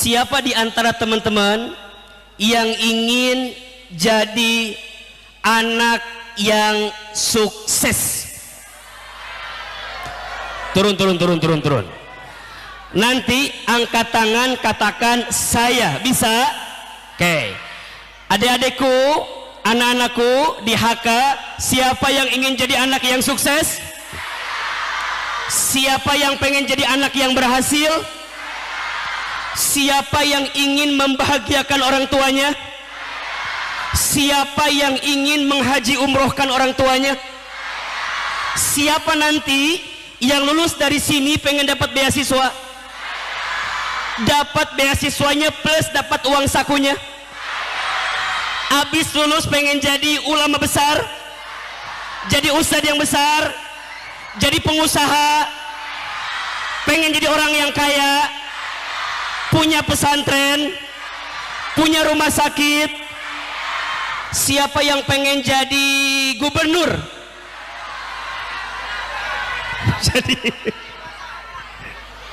siapa di antara teman-teman yang ingin jadi anak yang sukses? Turun. Nanti angkat tangan, katakan saya. Bisa? Oke. Adik-adikku, anak-anakku di HK, siapa yang ingin jadi anak yang sukses? Siapa yang pengen jadi anak yang berhasil? Siapa yang ingin membahagiakan orang tuanya? Siapa yang ingin menghaji umrohkan orang tuanya? Siapa nanti yang lulus dari sini pengen dapat beasiswa? Dapat beasiswanya plus dapat uang sakunya? Habis lulus pengen jadi ulama besar? Jadi ustadz yang besar? Jadi pengusaha? Pengen jadi orang yang kaya? Punya pesantren? Punya rumah sakit? Siapa yang pengen jadi gubernur? Jadi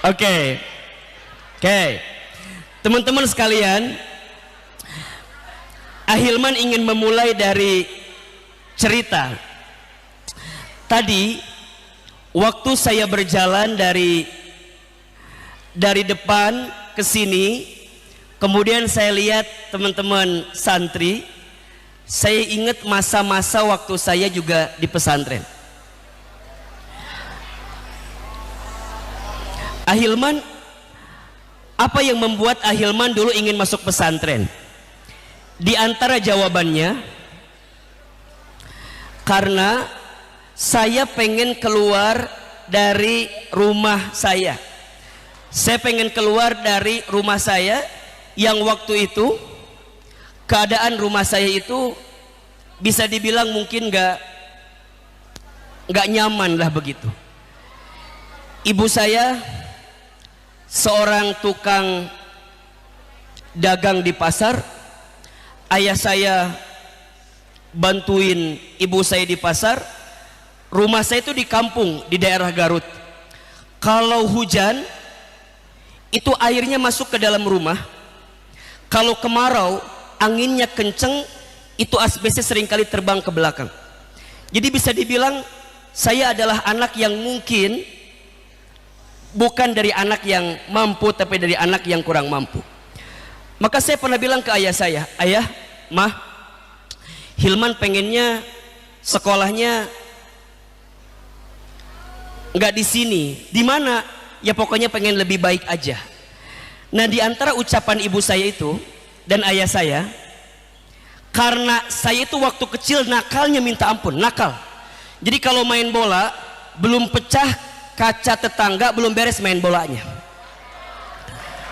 Oke. Teman-teman sekalian, Ahilman ingin memulai dari cerita. Tadi waktu saya berjalan dari depan ke sini, kemudian saya lihat teman-teman santri. Saya ingat masa-masa waktu saya juga di pesantren. Ahilman, apa yang membuat Ahilman dulu ingin masuk pesantren? Di antara jawabannya, karena saya pengen keluar dari rumah saya. Saya pengen keluar dari rumah saya yang waktu itu keadaan rumah saya itu bisa dibilang mungkin nggak nyaman lah begitu. Ibu saya seorang tukang dagang di pasar. Ayah saya bantuin ibu saya di pasar. Rumah saya itu di kampung di daerah Garut. Kalau hujan itu airnya masuk ke dalam rumah. Kalau kemarau anginnya kenceng, itu asbesnya seringkali terbang ke belakang. Jadi bisa dibilang saya adalah anak yang mungkin bukan dari anak yang mampu, tapi dari anak yang kurang mampu. Maka saya pernah bilang ke ayah saya, ayah, mah, Hilman pengennya sekolahnya nggak di sini. Di mana? Ya pokoknya pengen lebih baik aja. Nah, di antara ucapan ibu saya itu dan ayah saya, karena saya itu waktu kecil nakalnya minta ampun, nakal. Jadi kalau main bola belum pecah kaca tetangga, belum beres main bolanya.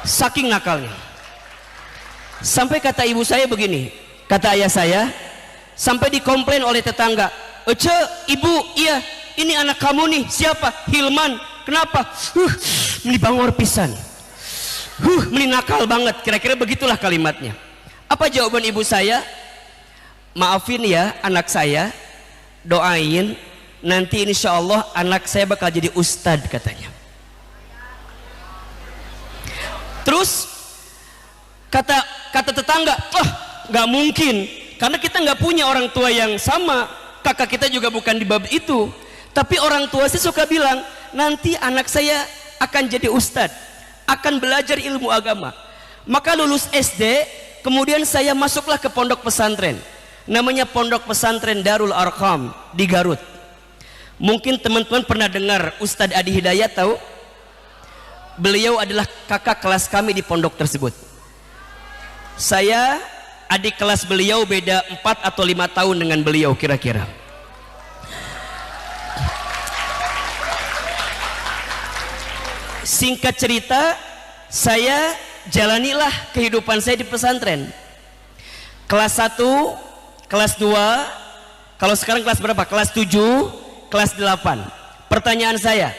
Saking nakalnya. Sampai kata ibu saya begini, kata ayah saya, sampai dikomplain oleh tetangga, "Ece, ibu, iya, ini anak kamu nih, siapa? Hilman. Kenapa? Meni bangor pisan. Meni nakal banget." Kira-kira begitulah kalimatnya. Apa jawaban ibu saya? "Maafin ya anak saya, doain nanti insya Allah anak saya bakal jadi ustadz," katanya. Terus kata tetangga, "Oh, nggak mungkin, karena kita nggak punya orang tua yang sama, kakak kita juga bukan di bab itu. Tapi orang tua sih suka bilang, nanti anak saya akan jadi ustadz, akan belajar ilmu agama." Maka lulus SD, kemudian saya masuklah ke pondok pesantren, namanya Pondok Pesantren Darul Arqam di Garut. Mungkin teman-teman pernah dengar Ustadz Adi Hidayat, tahu? Beliau adalah kakak kelas kami di pondok tersebut. Saya adik kelas beliau, beda 4 atau 5 tahun dengan beliau kira-kira. Singkat cerita, saya jalanilah kehidupan saya di pesantren. Kelas 1, kelas 2, kalau sekarang kelas berapa? Kelas 7, kelas 8. Pertanyaan saya,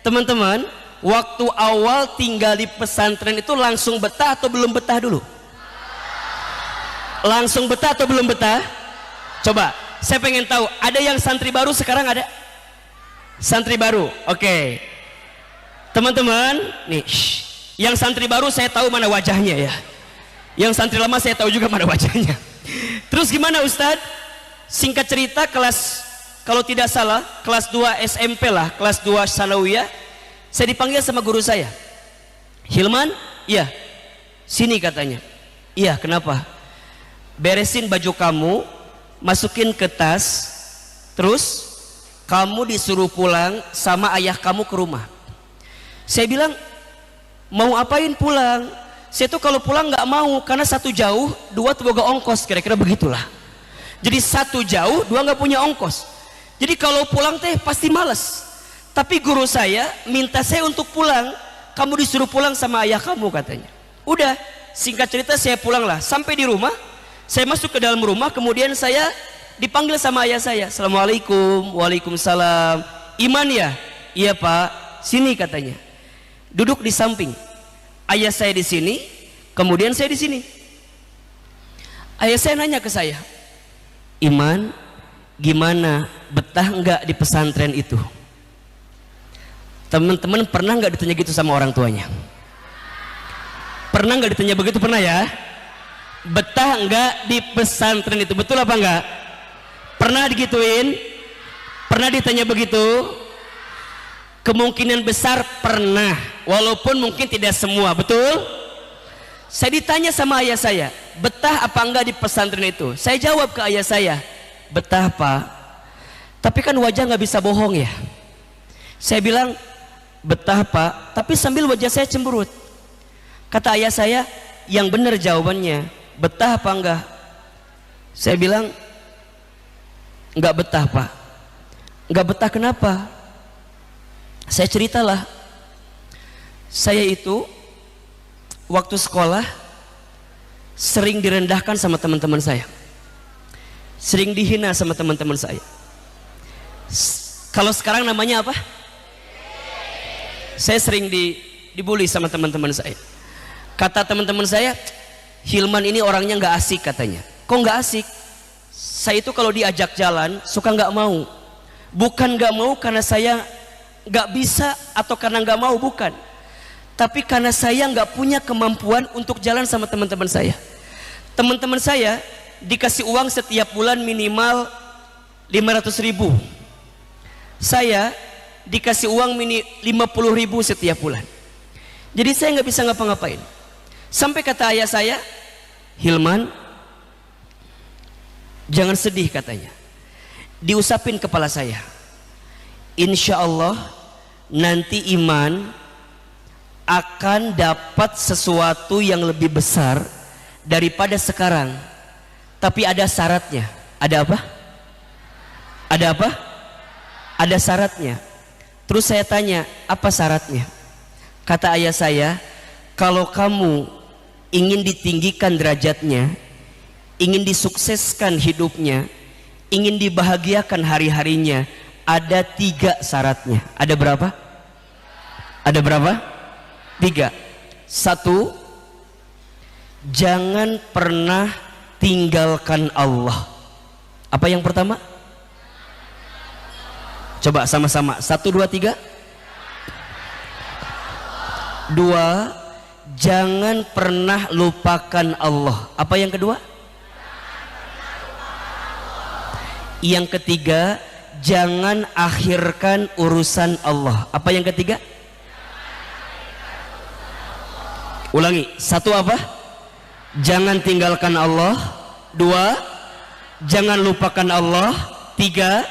teman-teman, waktu awal tinggal di pesantren itu langsung betah atau belum betah dulu? Langsung betah atau belum betah? Coba, saya pengen tahu, ada yang santri baru sekarang ada? Santri baru, oke. Teman-teman, nih, Yang santri baru saya tahu mana wajahnya ya. Yang santri lama saya tahu juga mana wajahnya. Terus gimana Ustadz? Singkat cerita kelas, kalau tidak salah kelas 2 SMP lah, kelas 2 Sanawiyah, saya dipanggil sama guru saya. Hilman, iya. Sini katanya. Iya, kenapa? Beresin baju kamu, masukin ke tas, terus kamu disuruh pulang sama ayah kamu ke rumah. Saya bilang, mau apain pulang? Saya tuh kalau pulang nggak mau, karena satu jauh, dua tuh boga ongkos, kira-kira begitulah. Jadi satu jauh, dua nggak punya ongkos. Jadi kalau pulang teh pasti males. Tapi guru saya minta saya untuk pulang. Kamu disuruh pulang sama ayah kamu katanya. Udah, singkat cerita saya pulang lah. Sampai di rumah, saya masuk ke dalam rumah, kemudian saya dipanggil sama ayah saya. Assalamualaikum. Waalaikumsalam. Iman ya? Iya Pak. Sini katanya. Duduk di samping. Ayah saya di sini, kemudian saya di sini. Ayah saya nanya ke saya, Iman, gimana, betah enggak di pesantren itu? Teman-teman pernah enggak ditanya gitu sama orang tuanya? Pernah enggak ditanya begitu? Pernah ya? Betah enggak di pesantren itu? Betul apa enggak? Pernah digituin? Pernah ditanya begitu? Kemungkinan besar pernah, walaupun mungkin tidak semua. Betul? Saya ditanya sama ayah saya, betah apa enggak di pesantren itu? Saya jawab ke ayah saya, betah Pak. Tapi kan wajah nggak bisa bohong ya. Saya bilang, betah Pak, tapi sambil wajah saya cemberut. Kata ayah saya, yang benar jawabannya, betah apa enggak? Saya bilang, enggak betah Pak. Enggak betah kenapa? Saya ceritalah, saya itu waktu sekolah sering direndahkan sama teman-teman saya, sering dihina sama teman-teman saya. Kalau sekarang namanya apa? Saya sering dibully sama teman-teman saya. Kata teman-teman saya, Hilman ini orangnya nggak asik katanya. Kok nggak asik? Saya itu kalau diajak jalan suka nggak mau. Bukan nggak mau karena saya nggak bisa atau karena nggak mau, bukan, tapi karena saya nggak punya kemampuan untuk jalan sama teman-teman saya. Teman-teman saya dikasih uang setiap bulan minimal 500.000, saya dikasih uang 50.000 setiap bulan. Jadi saya nggak bisa ngapa-ngapain. Sampai kata ayah saya, Hilman, jangan sedih katanya. Diusapin kepala saya, insya Allah nanti Iman akan dapat sesuatu yang lebih besar daripada sekarang. Tapi ada syaratnya. Ada apa? Ada apa? Ada syaratnya. Terus saya tanya, apa syaratnya? Kata ayah saya, kalau kamu ingin ditinggikan derajatnya, ingin disukseskan hidupnya, ingin dibahagiakan hari-harinya, ada 3 syaratnya. Ada berapa? Ada berapa? 3. 1, jangan pernah tinggalkan Allah. Apa yang pertama? Coba sama-sama. 1, 2, 3. 2, jangan pernah lupakan Allah. Apa yang kedua? Yang ketiga, jangan akhirkan urusan Allah. Apa yang ketiga? Ulangi. 1 apa? Jangan tinggalkan Allah. 2, jangan lupakan Allah. 3,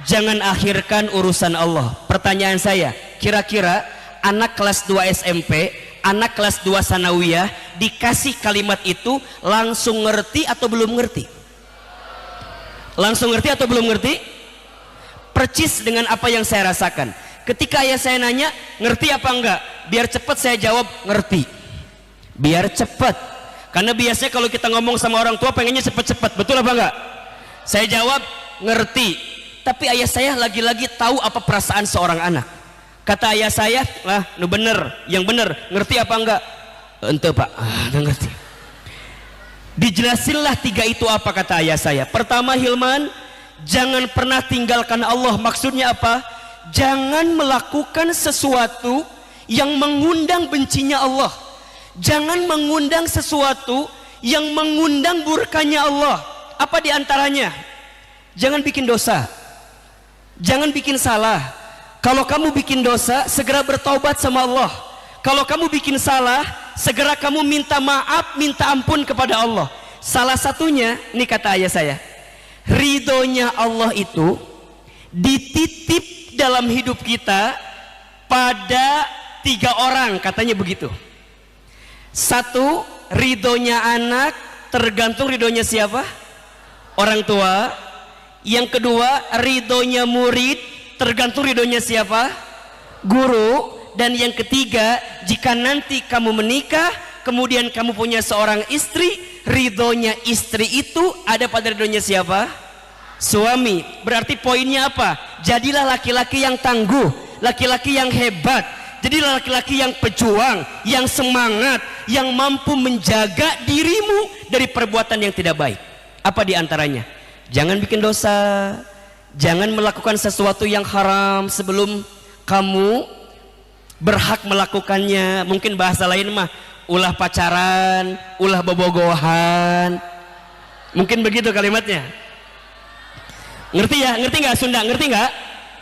jangan akhirkan urusan Allah. Pertanyaan saya, kira-kira anak kelas 2 SMP, anak kelas 2 Sanawiyah dikasih kalimat itu langsung ngerti atau belum ngerti? Langsung ngerti atau belum ngerti? Percis dengan apa yang saya rasakan. Ketika ayah saya nanya, ngerti apa enggak? Biar cepat saya jawab, ngerti. Biar cepat. Karena biasanya kalau kita ngomong sama orang tua pengennya cepat-cepat. Betul apa enggak? Saya jawab, ngerti. Tapi ayah saya lagi-lagi tahu apa perasaan seorang anak. Kata ayah saya, lah, nu bener, yang bener, ngerti apa enggak? Ente Pak, enggak ngerti. Dijelasinlah 3 itu apa, kata ayah saya. Pertama, Hilman, jangan pernah tinggalkan Allah. Maksudnya apa? Jangan melakukan sesuatu yang mengundang bencinya Allah. Jangan mengundang sesuatu yang mengundang murkanya Allah. Apa diantaranya? Jangan bikin dosa, jangan bikin salah. Kalau kamu bikin dosa, segera bertaubat sama Allah. Kalau kamu bikin salah, segera kamu minta maaf, minta ampun kepada Allah. Salah satunya, ini kata ayah saya, ridhonya Allah itu dititip dalam hidup kita pada 3 orang, katanya begitu. 1, ridhonya anak tergantung ridhonya siapa? Orang tua. Yang kedua, ridhonya murid tergantung ridhonya siapa? Guru. Dan yang ketiga, jika nanti kamu menikah, kemudian kamu punya seorang istri, ridhonya istri itu ada pada ridhonya siapa? Suami. Berarti poinnya apa? Jadilah laki-laki yang tangguh, laki-laki yang hebat. Jadilah laki-laki yang pejuang, yang semangat, yang mampu menjaga dirimu dari perbuatan yang tidak baik. Apa diantaranya? Jangan bikin dosa, jangan melakukan sesuatu yang haram sebelum kamu berhak melakukannya. Mungkin bahasa lain mah ulah pacaran, ulah bobogohan, mungkin begitu kalimatnya. Ngerti ya? Ngerti nggak Sunda? Ngerti nggak?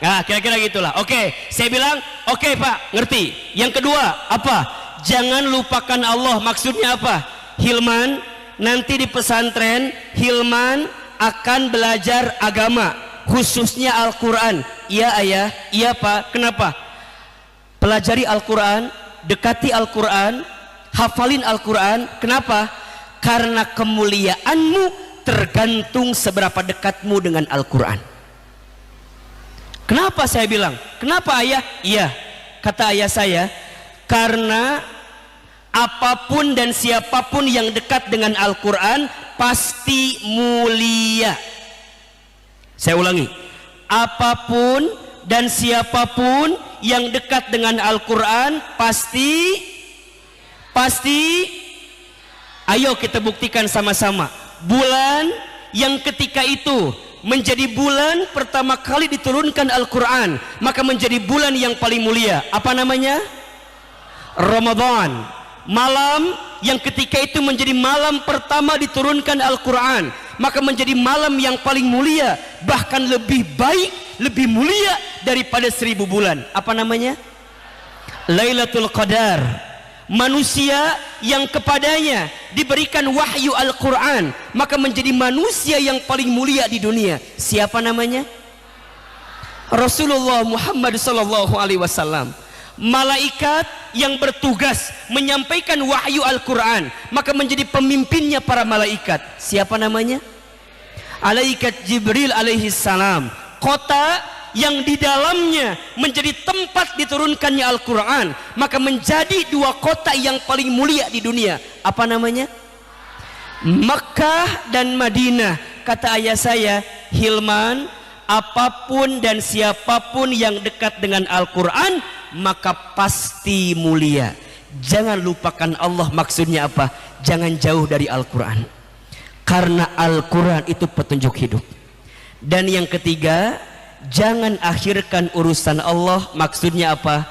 Nah, kira-kira gitulah. Oke, saya bilang oke Pak, ngerti. Yang kedua apa? Jangan lupakan Allah. Maksudnya apa? Hilman, nanti di pesantren Hilman akan belajar agama, khususnya Al-Quran. Iya ayah, iya Pak. Kenapa? Pelajari Al-Quran, dekati Al-Quran, hafalin Al-Quran. Kenapa? Karena kemuliaanmu tergantung seberapa dekatmu dengan Al-Quran. Kenapa saya bilang? Kenapa ayah? Iya, kata ayah saya, karena apapun dan siapapun yang dekat dengan Al-Quran pasti mulia. Saya ulangi, apapun dan siapapun yang dekat dengan Al-Quran pasti, ayo kita buktikan sama-sama. Bulan yang ketika itu menjadi bulan pertama kali diturunkan Al-Quran, maka menjadi bulan yang paling mulia. Apa namanya? Ramadan. Malam yang ketika itu menjadi malam pertama diturunkan Al-Quran, maka menjadi malam yang paling mulia, bahkan lebih baik, lebih mulia daripada 1000 bulan. Apa namanya? Lailatul Qadar. Manusia yang kepadanya diberikan wahyu Al-Quran, maka menjadi manusia yang paling mulia di dunia. Siapa namanya? Rasulullah Muhammad sallallahu alaihi wasallam. Malaikat yang bertugas menyampaikan wahyu Al-Quran, maka menjadi pemimpinnya para malaikat. Siapa namanya? Malaikat Jibril alaihi salam. Kota yang di dalamnya menjadi tempat diturunkannya Al-Quran, maka menjadi 2 kota yang paling mulia di dunia. Apa namanya? Makkah dan Madinah. Kata ayah saya, Hilman, apapun dan siapapun yang dekat dengan Al-Quran maka pasti mulia. Jangan lupakan Allah. Maksudnya apa? Jangan jauh dari Al-Quran, karena Al-Quran itu petunjuk hidup. Dan yang ketiga, jangan akhirkan urusan Allah. Maksudnya apa?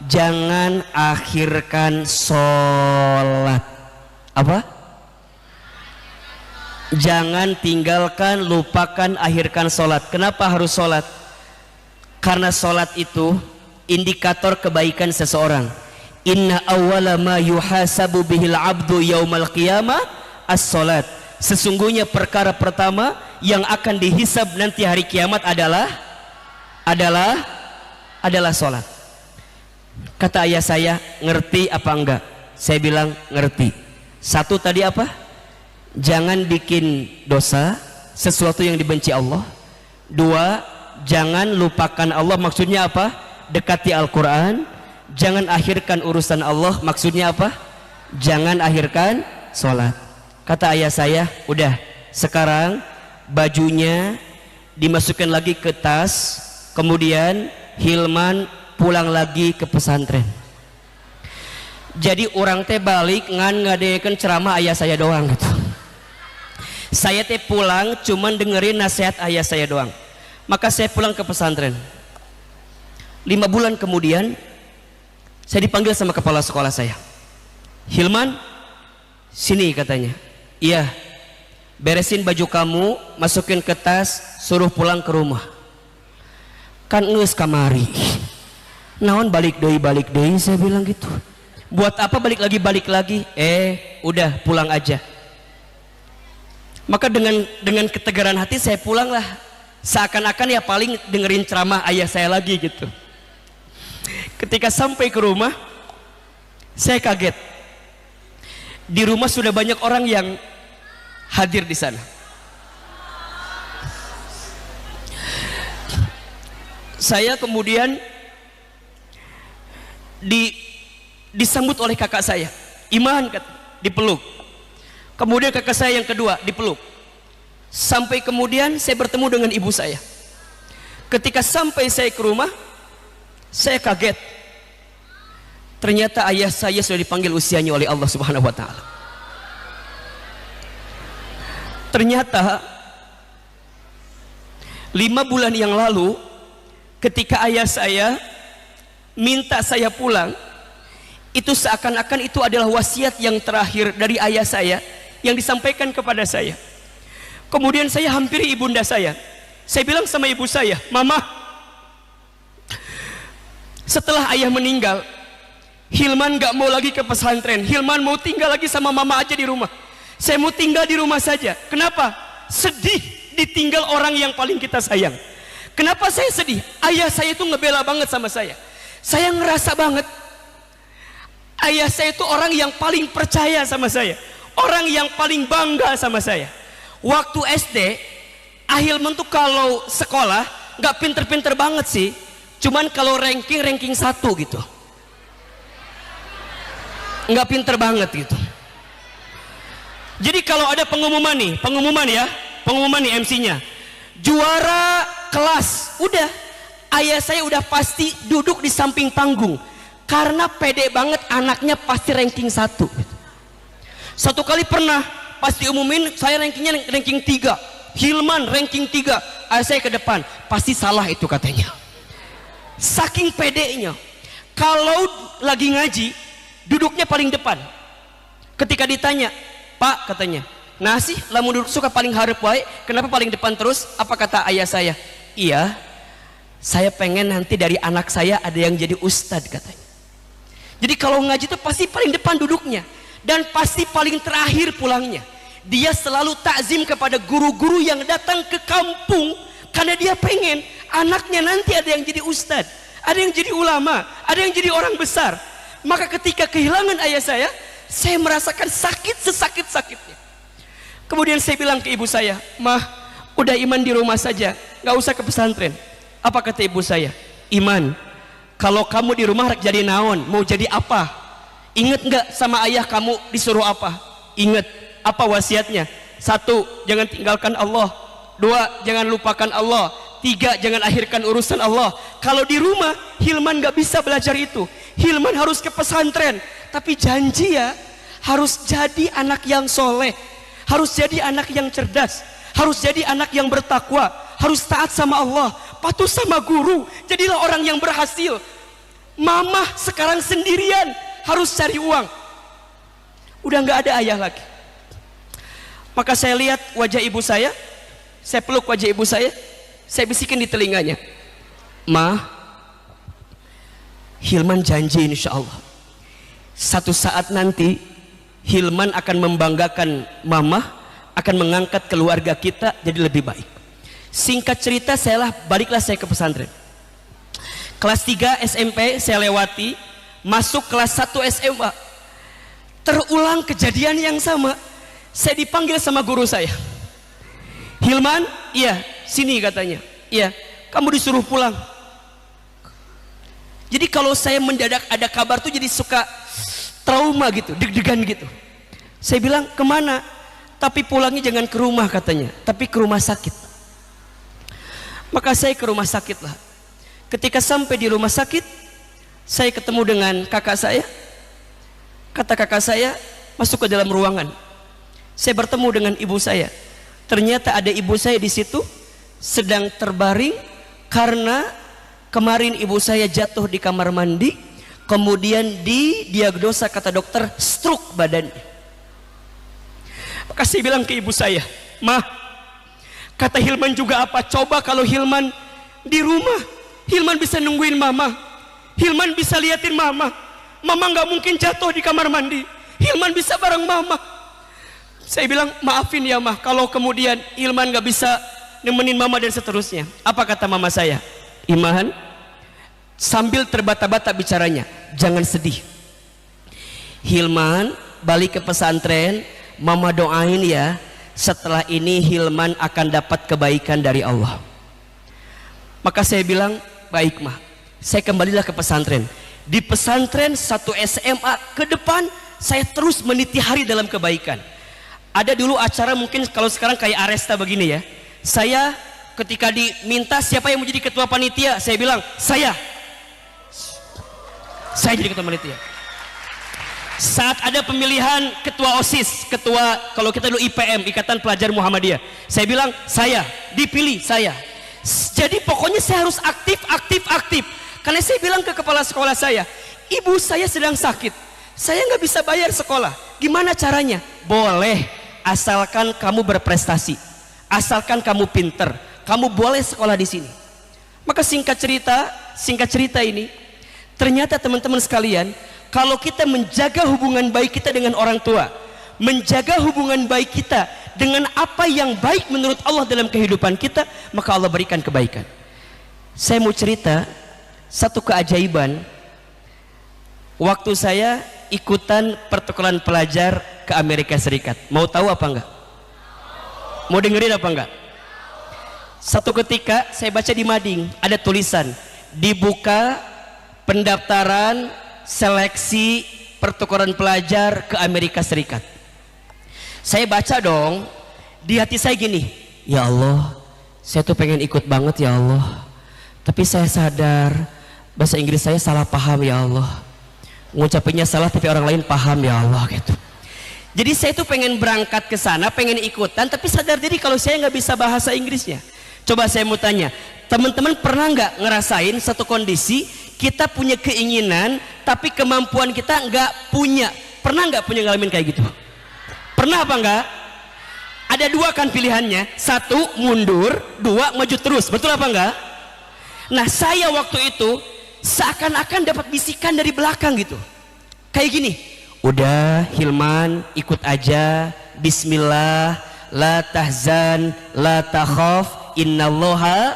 Jangan akhirkan sholat. Apa? Jangan tinggalkan, lupakan, akhirkan sholat. Kenapa harus sholat? Karena sholat itu indikator kebaikan seseorang. Inna awwala ma yuhasabu bihil abdu yaumal qiyamah as-sholat. Sesungguhnya perkara pertama yang akan dihisab nanti hari kiamat adalah sholat. Kata ayah saya, ngerti apa enggak? Saya bilang ngerti. 1 tadi apa? Jangan bikin dosa, sesuatu yang dibenci Allah. 2, jangan lupakan Allah. Maksudnya apa? Dekati Al-Quran. Jangan akhirkan urusan Allah. Maksudnya apa? Jangan akhirkan sholat. Kata ayah saya, udah, sekarang bajunya dimasukkan lagi ke tas, kemudian Hilman pulang lagi ke pesantren. Jadi orang teh balik ngan ngadekeun ceramah ayah saya doang gitu. Saya teh pulang cuman dengerin nasihat ayah saya doang. Maka saya pulang ke pesantren. 5 bulan kemudian Saya dipanggil sama kepala sekolah saya. Hilman, sini katanya. Iya, beresin baju kamu, masukin ke tas, suruh pulang ke rumah. Kan ngeus kamari. Naon balik deui saya bilang gitu. Buat apa balik lagi? Udah pulang aja. Maka dengan ketegaran hati saya pulanglah. Seakan-akan ya paling dengerin ceramah ayah saya lagi gitu. Ketika sampai ke rumah, saya kaget. Di rumah sudah banyak orang yang hadir di sana. Saya kemudian disambut oleh kakak saya, Iman, dipeluk. Kemudian kakak saya yang kedua dipeluk. Sampai kemudian saya bertemu dengan ibu saya. Ketika sampai saya ke rumah, saya kaget. Ternyata ayah saya sudah dipanggil usianya oleh Allah Subhanahu wa taala. Ternyata 5 bulan yang lalu, ketika ayah saya minta saya pulang, itu seakan-akan itu adalah wasiat yang terakhir dari ayah saya yang disampaikan kepada saya. Kemudian saya hampiri ibunda saya. Saya bilang sama ibu saya, Mama, setelah ayah meninggal, Hilman gak mau lagi ke pesantren. Hilman mau tinggal lagi sama mama aja di rumah. Saya mau tinggal di rumah saja. Kenapa? Sedih ditinggal orang yang paling kita sayang. Kenapa saya sedih? Ayah saya itu ngebela banget sama saya. Saya ngerasa banget ayah saya itu orang yang paling percaya sama saya, orang yang paling bangga sama saya. Waktu SD, Hilman tuh kalau sekolah nggak pinter-pinter banget sih, cuman kalau ranking 1 gitu, nggak pinter banget gitu. Jadi kalau ada pengumuman nih MC-nya, juara kelas, udah ayah saya udah pasti duduk di samping panggung karena pede banget anaknya pasti ranking 1. Satu kali pernah pas diumumin saya rankingnya ranking 3, Hilman ranking 3, ayah saya ke depan, pasti salah itu katanya. Saking pedenya, kalau lagi ngaji duduknya paling depan. Ketika ditanya, Pak katanya, nah sih lamun duduk suka paling hareup wae, kenapa paling depan terus? Apa kata ayah saya? Iya, saya pengen nanti dari anak saya ada yang jadi ustadz katanya. Jadi kalau ngaji itu pasti paling depan duduknya dan pasti paling terakhir pulangnya. Dia selalu takzim kepada guru-guru yang datang ke kampung karena dia pengen anaknya nanti ada yang jadi ustadz, ada yang jadi ulama, ada yang jadi orang besar. Maka ketika kehilangan ayah saya merasakan sakit sesakit-sakitnya. Kemudian saya bilang ke ibu saya, Mah, udah Iman di rumah saja, gak usah ke pesantren. Apa kata ibu saya? Iman, kalau kamu di rumah jadi naon, mau jadi apa? Ingat gak sama ayah kamu disuruh apa? Ingat. Apa wasiatnya? 1, jangan tinggalkan Allah. 2, jangan lupakan Allah. 3, jangan akhirkan urusan Allah. Kalau di rumah Hilman gak bisa belajar itu. Hilman harus ke pesantren. Tapi janji ya, harus jadi anak yang soleh, harus jadi anak yang cerdas, harus jadi anak yang bertakwa, harus taat sama Allah, patuh sama guru. Jadilah orang yang berhasil. Mama sekarang sendirian harus cari uang, udah gak ada ayah lagi. Maka saya lihat wajah ibu saya peluk wajah ibu saya bisikin di telinganya, Ma, Hilman janji insya Allah satu saat nanti Hilman akan membanggakan Mama, akan mengangkat keluarga kita jadi lebih baik. Singkat cerita, baliklah saya ke pesantren. Kelas 3 SMP saya lewati, masuk kelas 1 SMA, terulang kejadian yang sama. Saya dipanggil sama guru saya, Hilman, iya sini katanya, iya kamu disuruh pulang. Jadi kalau saya mendadak ada kabar tuh jadi suka trauma gitu, deg-degan gitu. Saya bilang kemana? Tapi pulangnya jangan ke rumah katanya, tapi ke rumah sakit. Maka saya ke rumah sakit lah. Ketika sampai di rumah sakit, saya ketemu dengan kakak saya. Kata kakak saya, masuk ke dalam ruangan. Saya bertemu dengan ibu saya. Ternyata ada ibu saya di situ sedang terbaring karena kemarin ibu saya jatuh di kamar mandi, kemudian didiagnosa kata dokter stroke badannya. Maka saya bilang ke ibu saya, "Mah, kata Hilman juga apa? Coba kalau Hilman di rumah, Hilman bisa nungguin mama, Hilman bisa liatin mama, mama nggak mungkin jatuh di kamar mandi, Hilman bisa bareng mama." Saya bilang, "Maafin ya mah, kalau kemudian Hilman nggak bisa nemenin mama dan seterusnya." Apa kata mama saya? "Iman," sambil terbata-bata bicaranya, "jangan sedih. Hilman balik ke pesantren, mama doain ya, setelah ini Hilman akan dapat kebaikan dari Allah." Maka saya bilang, "Baik mah." Saya kembalilah ke pesantren. Di pesantren 1 SMA ke depan, saya terus meniti hari dalam kebaikan. Ada dulu acara mungkin kalau sekarang kayak Aresta begini ya. Saya ketika diminta siapa yang mau jadi ketua panitia, saya bilang, saya jadi ketua panitia. Saat ada pemilihan ketua OSIS, ketua kalau kita dulu IPM, Ikatan Pelajar Muhammadiyah, saya bilang saya, dipilih saya. Jadi pokoknya saya harus aktif. Karena saya bilang ke kepala sekolah saya, "Ibu saya sedang sakit, saya nggak bisa bayar sekolah. Gimana caranya?" "Boleh, asalkan kamu berprestasi, asalkan kamu pinter, kamu boleh sekolah di sini." Maka singkat cerita ini, ternyata teman-teman sekalian, kalau kita menjaga hubungan baik kita dengan orang tua, menjaga hubungan baik kita dengan apa yang baik menurut Allah dalam kehidupan kita, maka Allah berikan kebaikan. Saya mau cerita satu keajaiban. Waktu saya ikutan pertukaran pelajar ke Amerika Serikat, mau tahu apa enggak? Mau dengerin apa enggak? Satu ketika saya baca di mading ada tulisan, "Dibuka pendaftaran seleksi pertukaran pelajar ke Amerika Serikat." Saya baca dong, di hati saya gini, "Ya Allah, saya tuh pengen ikut banget ya Allah, tapi saya sadar bahasa Inggris saya salah paham ya Allah, ngucapinnya salah tapi orang lain paham ya Allah," gitu. Jadi saya tuh pengen berangkat ke sana, pengen ikutan, tapi sadar diri kalau saya nggak bisa bahasa Inggrisnya. Coba saya mau tanya, teman-teman pernah nggak ngerasain satu kondisi kita punya keinginan, tapi kemampuan kita nggak punya? Pernah nggak punya ngalamin kayak gitu? Pernah apa enggak? Ada dua kan pilihannya, satu mundur, dua maju terus, betul apa enggak? Nah saya waktu itu seakan-akan dapat bisikan dari belakang gitu, kayak gini, "Udah Hilman, ikut aja, bismillah, la tahzan, la takhaf, innallaha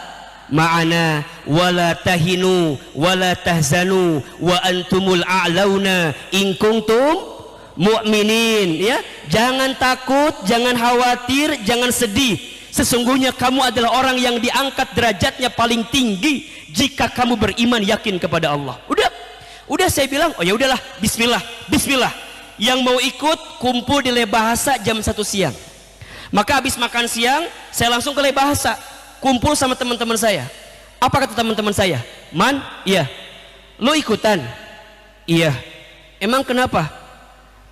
ma'ana, wala tahinu, wala tahzanu, wa antumul a'launa, in kuntum mu'minin." Ya, jangan takut, jangan khawatir, jangan sedih. Sesungguhnya kamu adalah orang yang diangkat derajatnya paling tinggi jika kamu beriman yakin kepada Allah. Udah saya bilang, "Oh ya udahlah, bismillah. Yang mau ikut kumpul di Lebahasa jam 1 siang. Maka habis makan siang, saya langsung ke Lebahasa, kumpul sama teman-teman saya. Apa kata teman-teman saya? "Man, iya. Lo ikutan?" "Iya." "Emang kenapa?"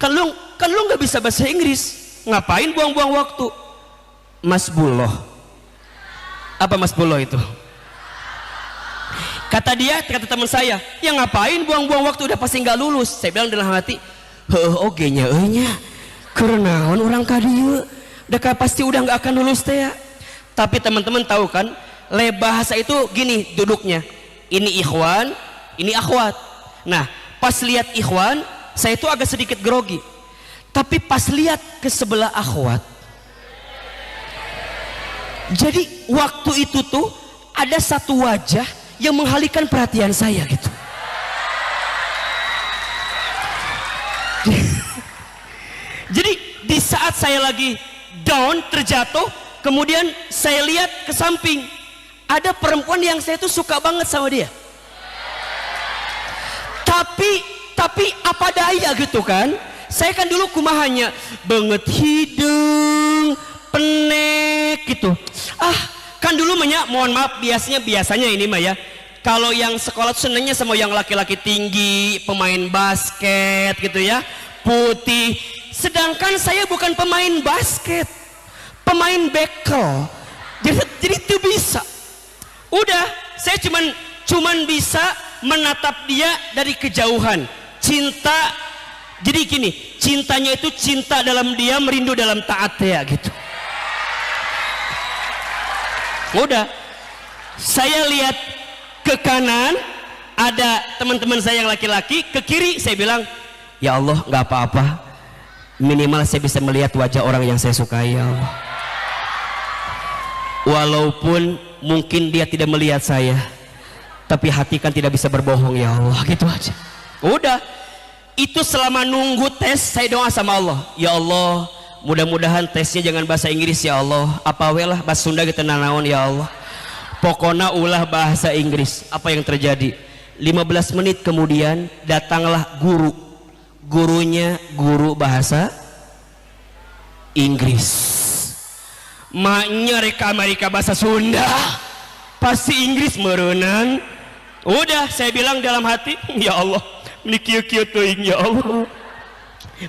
Kan lu nggak bisa bahasa Inggris, ngapain buang-buang waktu?" "Masbullah." Apa masbullah itu? Kata teman saya, "Ya ngapain buang-buang waktu, udah pasti nggak lulus." Saya bilang dalam hati, "Oke nya kerenaon orang kadieu, udah pasti udah nggak akan lulus teh ya." Tapi teman-teman tahu kan, Lebahasa itu gini duduknya, ini ikhwan, ini akhwat. Nah pas lihat ikhwan, saya itu agak sedikit grogi, tapi pas lihat ke sebelah akhwat, jadi waktu itu tuh ada satu wajah yang mengalihkan perhatian saya gitu. Jadi di saat saya lagi down, terjatuh, kemudian saya lihat ke samping, ada perempuan yang saya tuh suka banget sama dia. Tapi apa daya gitu kan, saya kan dulu kumahanya banget hidung penek gitu. Kan dulu mohon maaf, biasanya ini mah ya, kalau yang sekolah tuh senengnya sama yang laki-laki tinggi, pemain basket gitu ya, putih. Sedangkan saya bukan pemain basket, pemain bekel. Jadi itu bisa. Udah, saya cuman bisa menatap dia dari kejauhan. Cinta, jadi gini, cintanya itu cinta dalam diam, merindu dalam taat ya gitu. Udah, saya lihat ke kanan, ada teman-teman saya yang laki-laki, ke kiri saya bilang, ya Allah nggak apa-apa, minimal saya bisa melihat wajah orang yang saya sukai ya Allah. Walaupun mungkin dia tidak melihat saya, tapi hati kan tidak bisa berbohong ya Allah, gitu aja. Udah, itu selama nunggu tes saya doa sama Allah, ya Allah mudah-mudahan tesnya jangan bahasa Inggris ya Allah, apa welah bahasa Sunda gitu nanaon ya Allah, pokoknya ulah bahasa Inggris. Apa yang terjadi? 15 menit kemudian datanglah gurunya guru bahasa Inggris. Maknya reka bahasa Sunda, pasti Inggris merenang. Udah, saya bilang dalam hati, ya Allah ini kieu-kieu teuing ya Allah,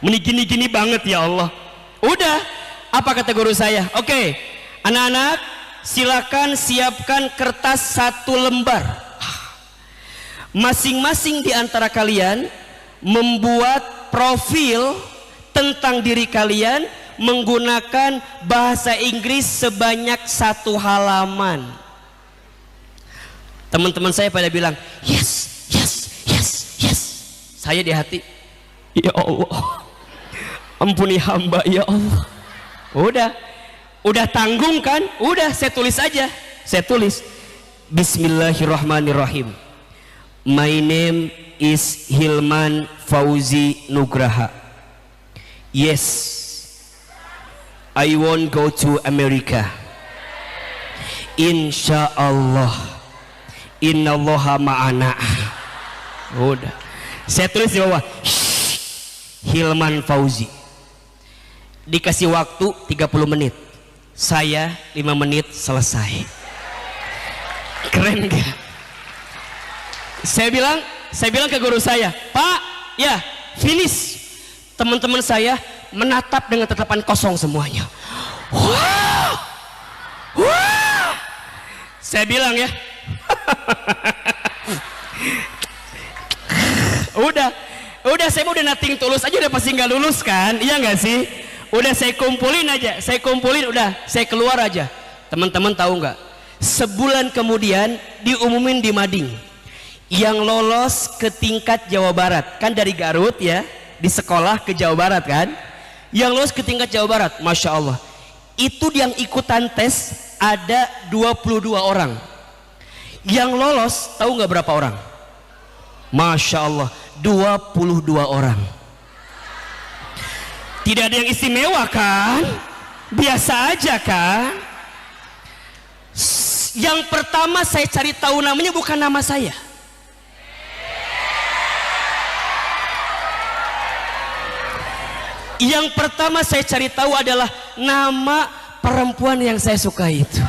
ini gini-gini banget ya Allah. Udah, apa kata guru saya? Oke, anak-anak silakan siapkan kertas 1 lembar. Masing-masing di antara kalian membuat profil tentang diri kalian menggunakan bahasa Inggris sebanyak 1 halaman. Teman-teman saya pada bilang yes, yes, yes, yes. Saya di hati, ya Allah ampuni hamba ya Allah. Udah tanggung kan, udah saya tulis aja. Saya tulis Bismillahirrahmanirrahim, my name is Hilman Fauzi Nugraha. Yes, I won't go to America. Insyaallah, innallaha ma'ana. Udah, saya tulis di bawah Hilman Fauzi. Dikasih waktu 30 menit, saya 5 menit selesai. Keren gak? Saya bilang ke guru saya, Pak, ya finish. Teman-teman saya menatap dengan tatapan kosong semuanya. Wow, wow. Saya bilang ya, udah saya udah nothing tulus aja, udah pasti nggak lulus kan, iya nggak sih? Udah saya kumpulin aja, udah saya keluar aja. Teman-teman tahu nggak? Sebulan kemudian diumumin di Mading, yang lolos ke tingkat Jawa Barat, kan dari Garut ya, di sekolah ke Jawa Barat kan, yang lolos ke tingkat Jawa Barat, Masya Allah, itu yang ikutan tes ada 22 orang. Yang lolos tahu nggak berapa orang? Masya Allah, 22 orang. Tidak ada yang istimewa kan? Biasa aja kan? Yang pertama saya cari tahu namanya bukan nama saya. Yang pertama saya cari tahu adalah nama perempuan yang saya suka itu.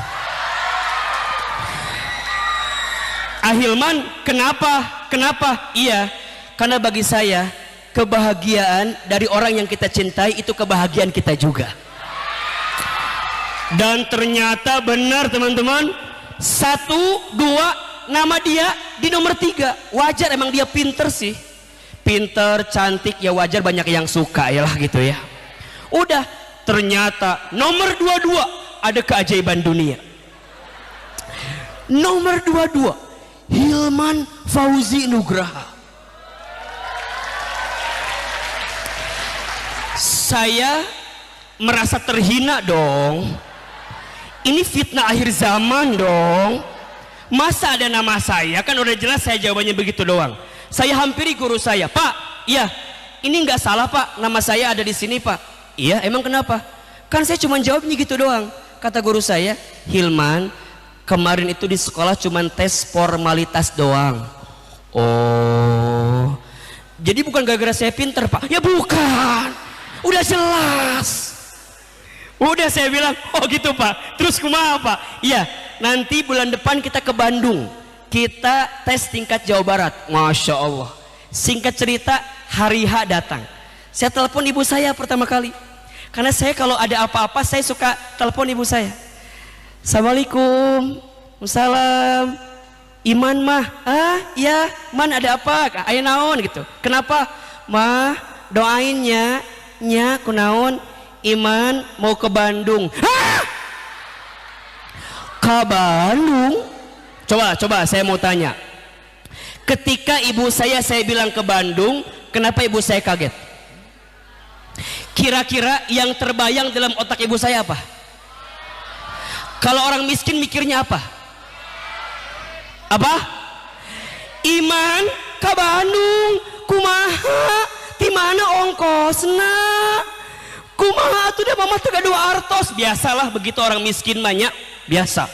Ahilman, kenapa? Iya, karena bagi saya kebahagiaan dari orang yang kita cintai itu kebahagiaan kita juga. Dan ternyata benar teman-teman, 1, 2 nama dia di nomor 3. Wajar, emang dia pinter sih, pinter, cantik, ya wajar banyak yang suka ya lah gitu ya. Udah, ternyata nomor 22 ada keajaiban dunia. Nomor 22 Hilman Fauzi Nugraha. Saya merasa terhina dong. Ini fitnah akhir zaman dong. Masa ada nama saya? Kan udah jelas saya jawabannya begitu doang. Saya hampiri guru saya, Pak, iya, ini nggak salah Pak, nama saya ada di sini Pak. Iya, emang kenapa? Kan saya cuma jawabnya gitu doang. Kata guru saya, Hilman, kemarin itu di sekolah cuma tes formalitas doang. Oh, jadi bukan gara-gara saya pinter Pak? Ya bukan, udah jelas. Udah saya bilang, oh gitu Pak, terus kumaha Pak? Iya, nanti bulan depan kita ke Bandung, kita tes tingkat Jawa Barat. Masya Allah. Singkat cerita, hari H datang, saya telepon ibu saya pertama kali, karena saya kalau ada apa-apa saya suka telepon ibu saya. Assalamualaikum. Waalaikumsalam. Iman mah, ya, man ada apa? Aya naon gitu. Kenapa? Mah doainnya, nya kunaon? Iman mau ke Bandung. Ke Bandung? Coba saya mau tanya. Ketika ibu saya bilang ke Bandung, kenapa ibu saya kaget? Kira-kira yang terbayang dalam otak ibu saya apa? Kalau orang miskin mikirnya apa? Apa? Iman ke Bandung, kumaha? Di mana ongkosna? Kumaha tuh dia mama tega 2 artos. Biasalah begitu orang miskin banyak, biasa.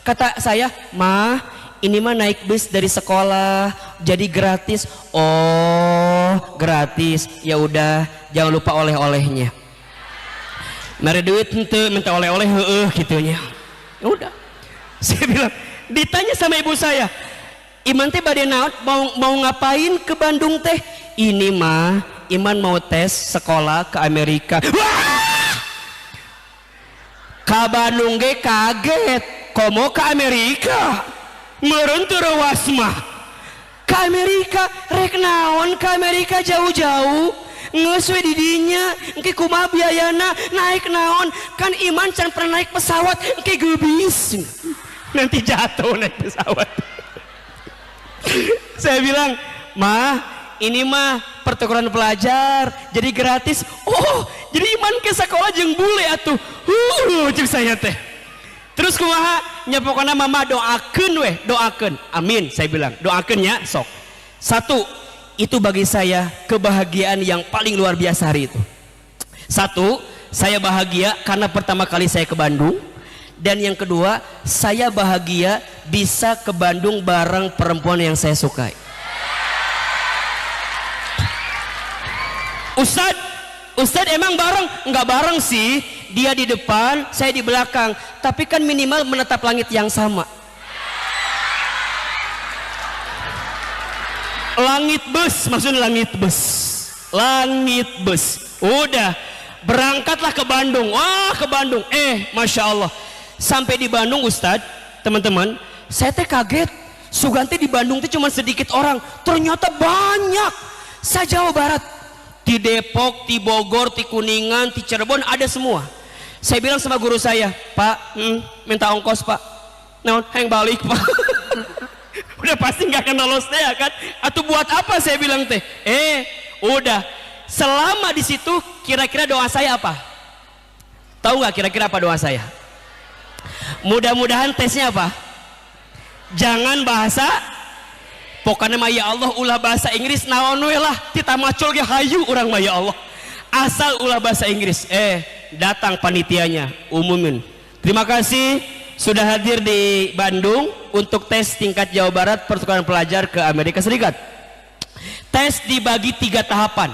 Kata saya, mah ini mah naik bus dari sekolah jadi gratis. Oh, gratis. Ya udah, jangan lupa oleh-olehnya. Mere duit henteu minta oleh-oleh heueuh gitunya. Ya udah. Saya bilang, ditanya sama ibu saya, Iman teh bade naon, mau ngapain ke Bandung teh? Ini mah Iman mau tes sekolah ke Amerika. Wah! Ka Bandung ge kaget, komo ke Amerika. Meureun teu rewas mah. Ka Amerika rek naon ka Amerika jauh-jauh. Ngeus we di dinya, engke kumaha biayana, naik naon? Kan Iman can pernah naik pesawat, engke geubis. Nanti jatuh naik pesawat. Saya bilang, mah ini mah pertukaran pelajar jadi gratis. Oh, jadi Iman ke sekolah jeung bule atuh. Cik saya teh. Terus kumaha? Nya pokona mama doakeun we, doakeun. Amin saya bilang. Doakeun nya sok. 1, itu bagi saya kebahagiaan yang paling luar biasa hari itu. 1, saya bahagia karena pertama kali saya ke Bandung. Dan yang kedua, saya bahagia bisa ke Bandung bareng perempuan yang saya sukai. Ustadz emang bareng? Enggak bareng sih. Dia di depan, saya di belakang. Tapi kan minimal menatap langit yang sama. Langit bus, maksudnya langit bus. Langit bus. Udah, berangkatlah ke Bandung. Wah, ke Bandung. Masya Allah. Sampai di Bandung Ustadz, teman-teman, saya teh kaget. Suganti di Bandung teh cuma sedikit orang, ternyata banyak. Jawa Barat, di Depok, di Bogor, di Kuningan, di Cirebon ada semua. Saya bilang sama guru saya, Pak, minta ongkos Pak. Nah, yang balik Pak. Udah pasti nggak akan lolos teh kan? Atau buat apa saya bilang teh? Udah. Selama di situ, kira-kira doa saya apa? Tahu nggak kira-kira apa doa saya? Mudah-mudahan tesnya apa? Jangan bahasa pokoknya mah ya Allah ulah bahasa Inggris naon we lah kita macul ge hayu urang mah ya Allah asal ulah bahasa Inggris. Datang panitianya umumin. Terima kasih sudah hadir di Bandung untuk tes tingkat Jawa Barat pertukaran pelajar ke Amerika Serikat. Tes dibagi 3 tahapan.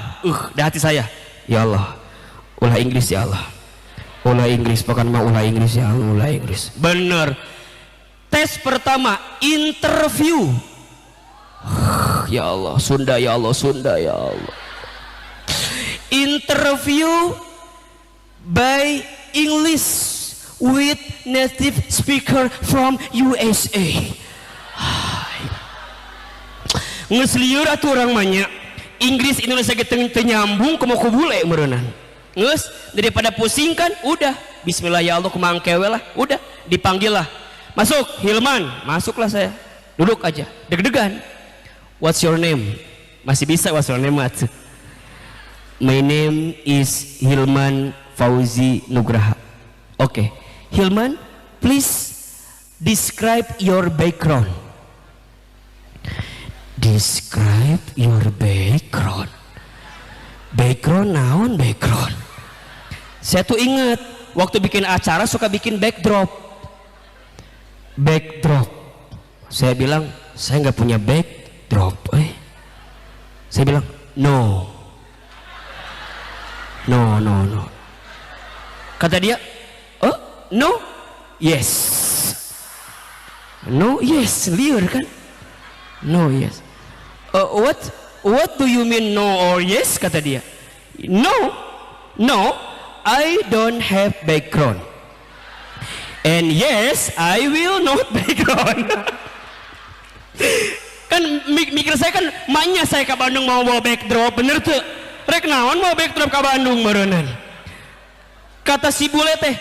Di hati saya, ya Allah ulah Inggris ya Allah. Ulah Inggris, bukan mau ulah Inggris ya, ulah Inggris. Bener. Tes pertama, interview. Ya Allah, Sunda ya Allah, Sunda ya Allah. Interview by English with native speaker from USA. Ngesliur atuh orang banyak. Inggris Indonesia kita nyambung ke mau kubule merenang. Nges, daripada pusing kan, udah bismillah ya Allah kumangkewe lah, udah dipanggil lah, masuk Hilman, masuklah saya, duduk aja, deg-degan. What's your name? Masih bisa what's your name? My name is Hilman Fauzi Nugraha. Oke, Hilman, please describe your background. Describe your background. Background naon background? Saya tuh ingat waktu bikin acara suka bikin backdrop. Saya bilang saya nggak punya backdrop. Saya bilang no. Kata dia, no, yes. No, yes, liar kan? No, yes. What do you mean no or yes? Kata dia. No. I don't have background. And yes, I will not background. Kan mikir saya kan maknya saya ke Bandung mau bawa backdrop, bener tuh rek naon mau backdrop ke Bandung barunan. Kata si bule teh,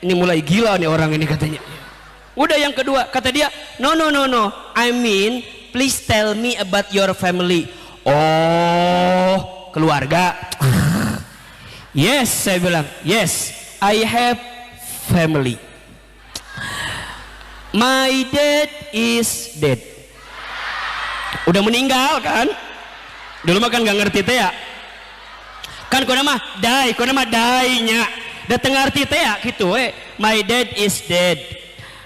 ini mulai gila nih orang ini katanya. Udah yang kedua kata dia, no, I mean please tell me about your family. Oh, keluarga. Yes, saya bilang yes, I have family. My dad is dead. Udah meninggal kan? Dulu mah kan gak ngerti teh ya. Kan kau nama die nya. Dateng ngerti teh ya gitu My dad is dead.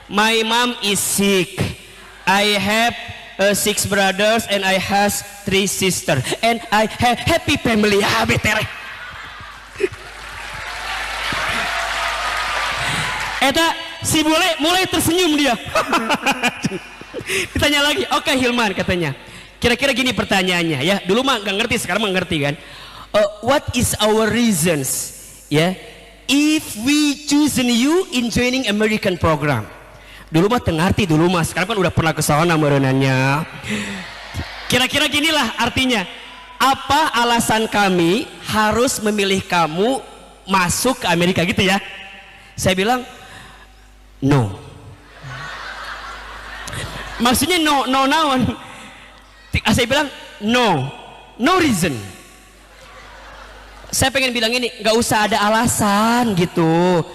My mom is sick. I have 6 brothers and I has 3 sisters and I have happy family. Ya betere. Eta si bule mulai tersenyum dia. Ditanya lagi, oke Hilman katanya. Kira-kira gini pertanyaannya ya. Dulu mah nggak ngerti, sekarang mah ngerti kan. What is our reasons ya? If we chosen you in joining American program. Dulu mah tengarti dulu mah, sekarang kan udah pernah ke sana merenannya. Kira-kira ginilah artinya. Apa alasan kami harus memilih kamu masuk ke Amerika gitu ya? Saya bilang no. Maksudnya no naon. Saya bilang no reason. Saya pengen bilang ini, nggak usah ada alasan gitu.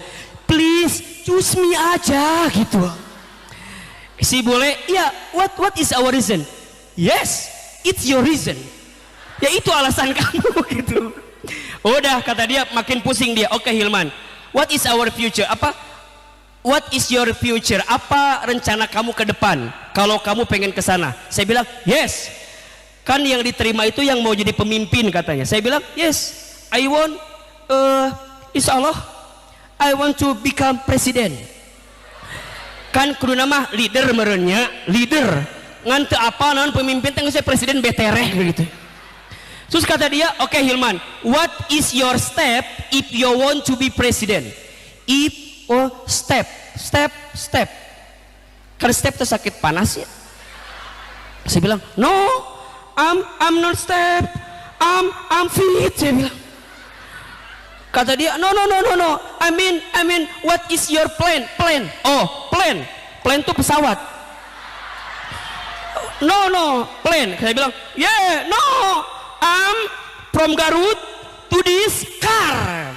Please choose me aja gitu. Si boleh, ya what is our reason? Yes, it's your reason. Ya itu alasan kamu gitu. Udah kata dia makin pusing dia. Oke Hilman, what is our future? What is your future? Apa rencana kamu ke depan? Kalau kamu pengen ke sana. Saya bilang, yes. Kan yang diterima itu yang mau jadi pemimpin katanya. Saya bilang, yes. I want, insya Allah, I want to become president. Kan kudu nama leader merenya, leader. Ngan teu apa naon pemimpin teh saya presiden betereh gitu. Terus kata dia, oke Hilman, what is your step if you want to be president? Step. Karena step itu sakit panas ya. Saya bilang, no, I'm not step, I'm fit. Saya bilang. Kata dia, no. I mean, what is your plan? Plan itu pesawat. No, plan. Saya bilang, yeah, no, I'm from Garut to this car.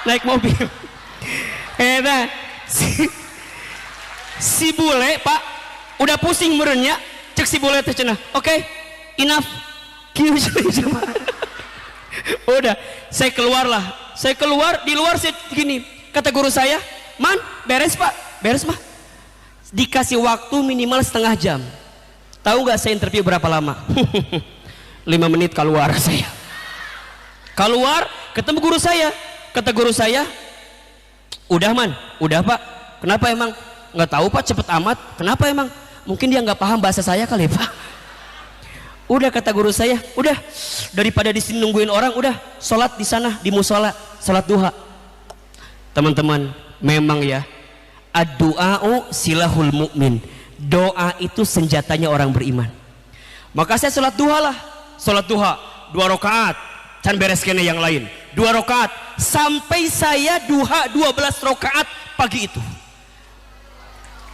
Naik mobil. Si bule pak udah pusing merenya cek si bule teh cenah. Oke, enough. Udah saya keluar di luar saya gini kata guru saya, man beres mah dikasih waktu minimal setengah jam. Tahu nggak saya interview berapa lama? 5 menit keluar saya. Keluar ketemu guru saya, kata guru saya, udah man, udah pak. Kenapa emang? Nggak tahu pak, cepet amat. Kenapa emang? Mungkin dia nggak paham bahasa saya kali pak. Udah kata guru saya, udah daripada di sini nungguin orang, udah sholat di sana di musola, sholat duha. Teman-teman, memang ya, ad-du'a'u silahul mu'min. Doa itu senjatanya orang beriman. Maka saya sholat duha lah, sholat duha 2 rakaat, can beres kene yang lain 2 rakaat sampai saya duha 12 rakaat pagi itu.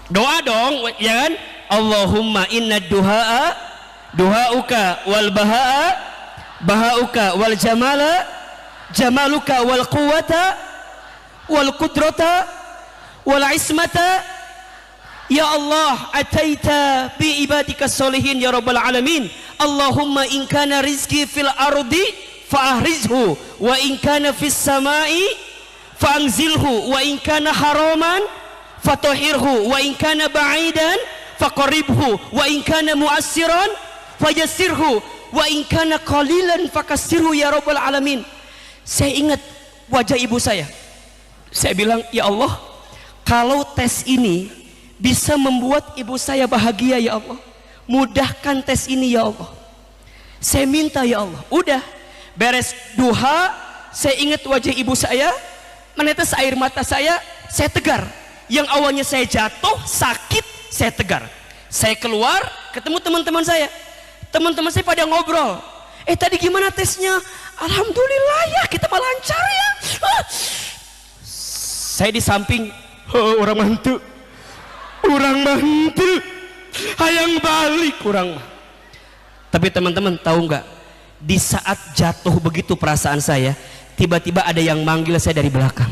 Doa dong, ya kan? Allahumma inna duha'uka wal baha'uka wal jamaluka wal quwwata wal qudrata wal ismata ya Allah ataita bi ibadika solihin ya rabbal alamin. Allahumma in kana rizqi fil ardi fa'ahrizhu wa in kana fis samai fa'anzilhu wa in kana haraman fatahhirhu wa in kana ba'idan faqarribhu wa in kana mu'assiran fayassirhu wa in kana qalilan fakassirhu ya rabbal alamin. Saya ingat wajah ibu saya. Saya bilang, ya Allah, kalau tes ini bisa membuat ibu saya bahagia ya Allah, mudahkan tes ini ya Allah. Saya minta ya Allah. Udah beres duha, saya ingat wajah ibu saya, menetes air mata saya tegar. Yang awalnya saya jatuh sakit, saya tegar. Saya keluar ketemu teman-teman saya. Teman-teman saya pada ngobrol. Tadi gimana tesnya? Alhamdulillah ya, kita mah lancar ya. Saya di samping, orang mantu. Hayang balik kurang. Tapi teman-teman tahu nggak? Di saat jatuh begitu perasaan saya, tiba-tiba ada yang manggil saya dari belakang.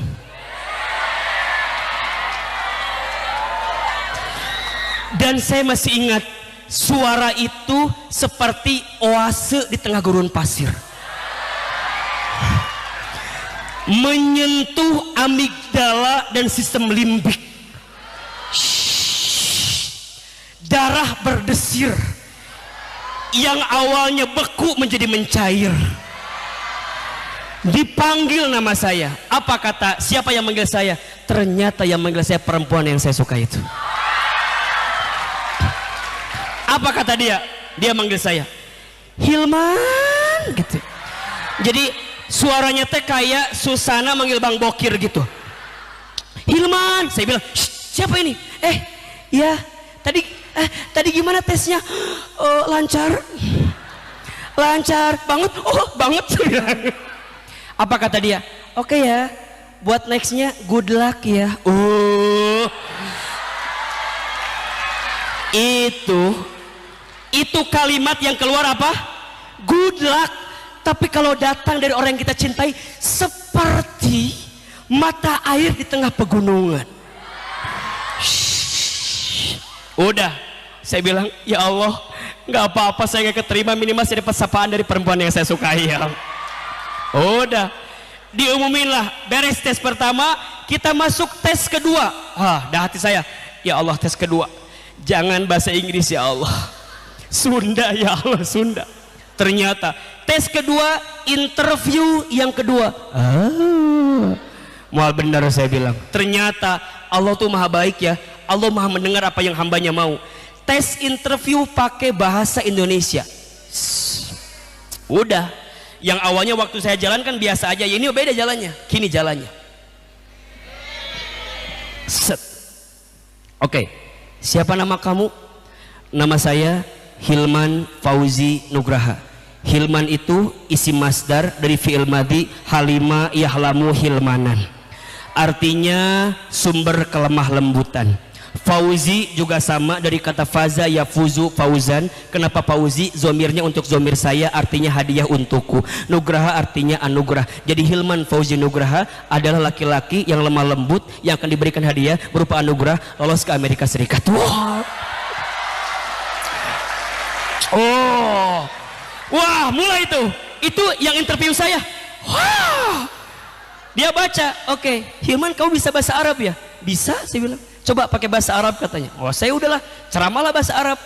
Dan saya masih ingat, suara itu seperti oase di tengah gurun pasir, menyentuh amigdala dan sistem limbik. Darah berdesir, yang awalnya beku menjadi mencair. Dipanggil nama saya. Apa kata siapa yang manggil saya? Ternyata yang manggil saya perempuan yang saya suka itu. Apa kata dia? Dia manggil saya Hilman gitu. Jadi suaranya teh kayak Susana manggil Bang Bokir gitu. Hilman, saya bilang, siapa ini? Ya, tadi gimana tesnya? Lancar banget. Banget. Apa kata dia? Oke ya, buat nextnya good luck ya. Itu kalimat yang keluar apa? Good luck. Tapi kalau datang dari orang yang kita cintai, seperti mata air di tengah pegunungan. Udah, saya bilang, ya Allah, nggak apa-apa, saya nggak keterima, minimal saya dapat sapaan dari perempuan yang saya sukai ya. Udah, diumumin lah, beres tes pertama, kita masuk tes kedua. Dah hati saya, ya Allah, tes kedua jangan bahasa Inggris ya Allah, Sunda ya Allah, Sunda. Ternyata tes kedua, interview yang kedua, mual benar saya bilang. Ternyata Allah tuh maha baik ya, Allah maha mendengar apa yang hambanya mau. Tes interview pakai bahasa Indonesia. Udah, yang awalnya waktu saya jalan kan biasa aja, ya ini beda jalannya, kini jalannya set. Oke, siapa nama kamu? Nama saya Hilman Fauzi Nugraha. Hilman itu isim masdar dari fi'il madhi halima yahlamu hilmanan, artinya sumber kelemah lembutan. Fauzi juga sama dari kata faza yafuzu fauzan. Kenapa Fauzi? Zomirnya untuk zomir saya, artinya hadiah untukku. Nugraha artinya anugerah. Jadi Hilman Fauzi Nugraha adalah laki-laki yang lemah lembut yang akan diberikan hadiah berupa anugerah lolos ke Amerika Serikat. Wah, mulai itu yang interview saya. Wah, dia baca, oke, Hilman kamu bisa bahasa Arab ya? Bisa, saya bilang. Coba pakai bahasa Arab katanya. Saya udahlah, ceramahlah bahasa Arab.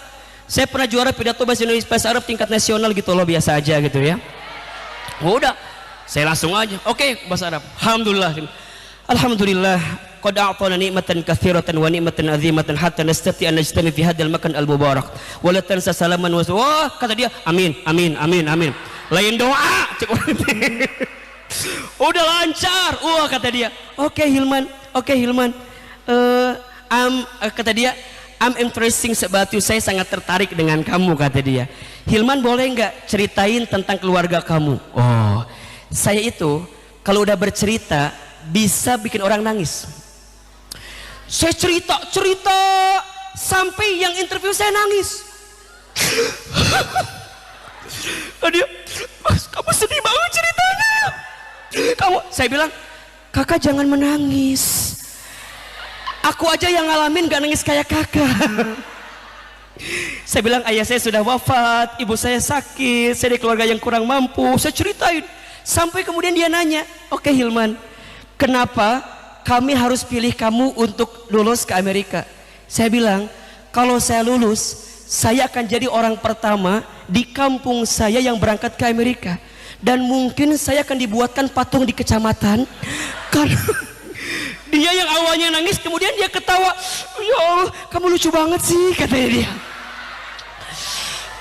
Saya pernah juara pidato bahasa Indonesia bahasa Arab tingkat nasional gitu loh, biasa aja gitu ya. Udah, saya langsung aja. Oke, bahasa Arab. Alhamdulillah. Qad a'tana ni'matan katsiratan wa ni'matan 'azimatan hatta nastati an najtami fi hadzal makan al-mubarak. Wa la tansa salaman wa kata dia, amin. Lain doa. Udah lancar. Kata dia. Oke Hilman. Kata dia, I'm interesting sebatu, saya sangat tertarik dengan kamu, kata dia. Hilman boleh nggak ceritain tentang keluarga kamu? Saya itu kalau udah bercerita bisa bikin orang nangis. Saya cerita sampai yang interview saya nangis. Dia, kamu sedih banget ceritanya. Saya bilang, kakak jangan menangis. Aku aja yang ngalamin gak nangis kayak kakak. Saya bilang ayah saya sudah wafat, ibu saya sakit, saya dari keluarga yang kurang mampu. Saya ceritain sampai kemudian dia nanya, oke Hilman, kenapa kami harus pilih kamu untuk lulus ke Amerika? Saya bilang, kalau saya lulus, saya akan jadi orang pertama di kampung saya yang berangkat ke Amerika, dan mungkin saya akan dibuatkan patung di kecamatan. Karena dia yang awalnya nangis kemudian dia ketawa. Ya Allah, kamu lucu banget sih, katanya dia.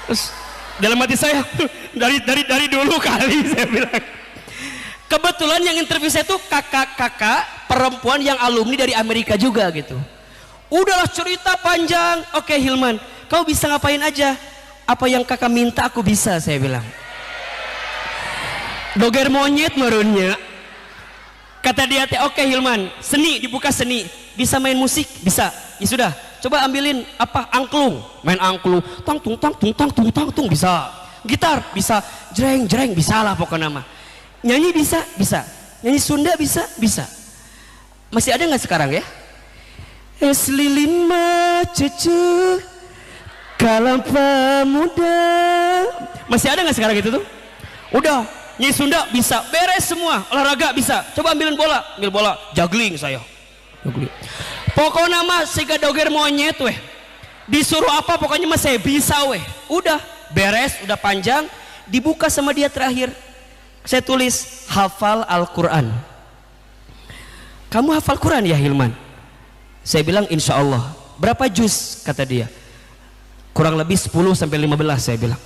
Terus dalam hati saya, dari dulu kali saya bilang. Kebetulan yang interview saya tuh kakak perempuan yang alumni dari Amerika juga gitu. Udahlah cerita panjang. Oke Hilman, kau bisa ngapain aja, apa yang kakak minta aku bisa, saya bilang. Doger monyet merunnya. Kata dia teh, oke Hilman, seni, dibuka seni, bisa main musik, bisa, ya sudah, coba ambilin apa, angklung, main angklung, tang tung tang tung tang tung tang tung, bisa, gitar bisa, jreng jreng, bisa lah pokoknya mah, nyanyi bisa, bisa, nyanyi Sunda bisa, bisa. Masih ada nggak sekarang ya? Es lilin mah cucu kalam pemuda, masih ada nggak sekarang gitu tuh? Udah. Nyanyi Sunda bisa, beres semua. Olahraga bisa, coba ambil bola, juggling saya, juggling. Pokoknya mah siga doger monyet weh, disuruh apa pokoknya mah saya bisa weh. Udah beres, udah panjang, dibuka sama dia terakhir. Saya tulis hafal Al-Quran. Kamu hafal Quran ya Hilman? Saya bilang insya Allah. Berapa juz? Kata dia, kurang lebih 10 sampai 15. Saya bilang,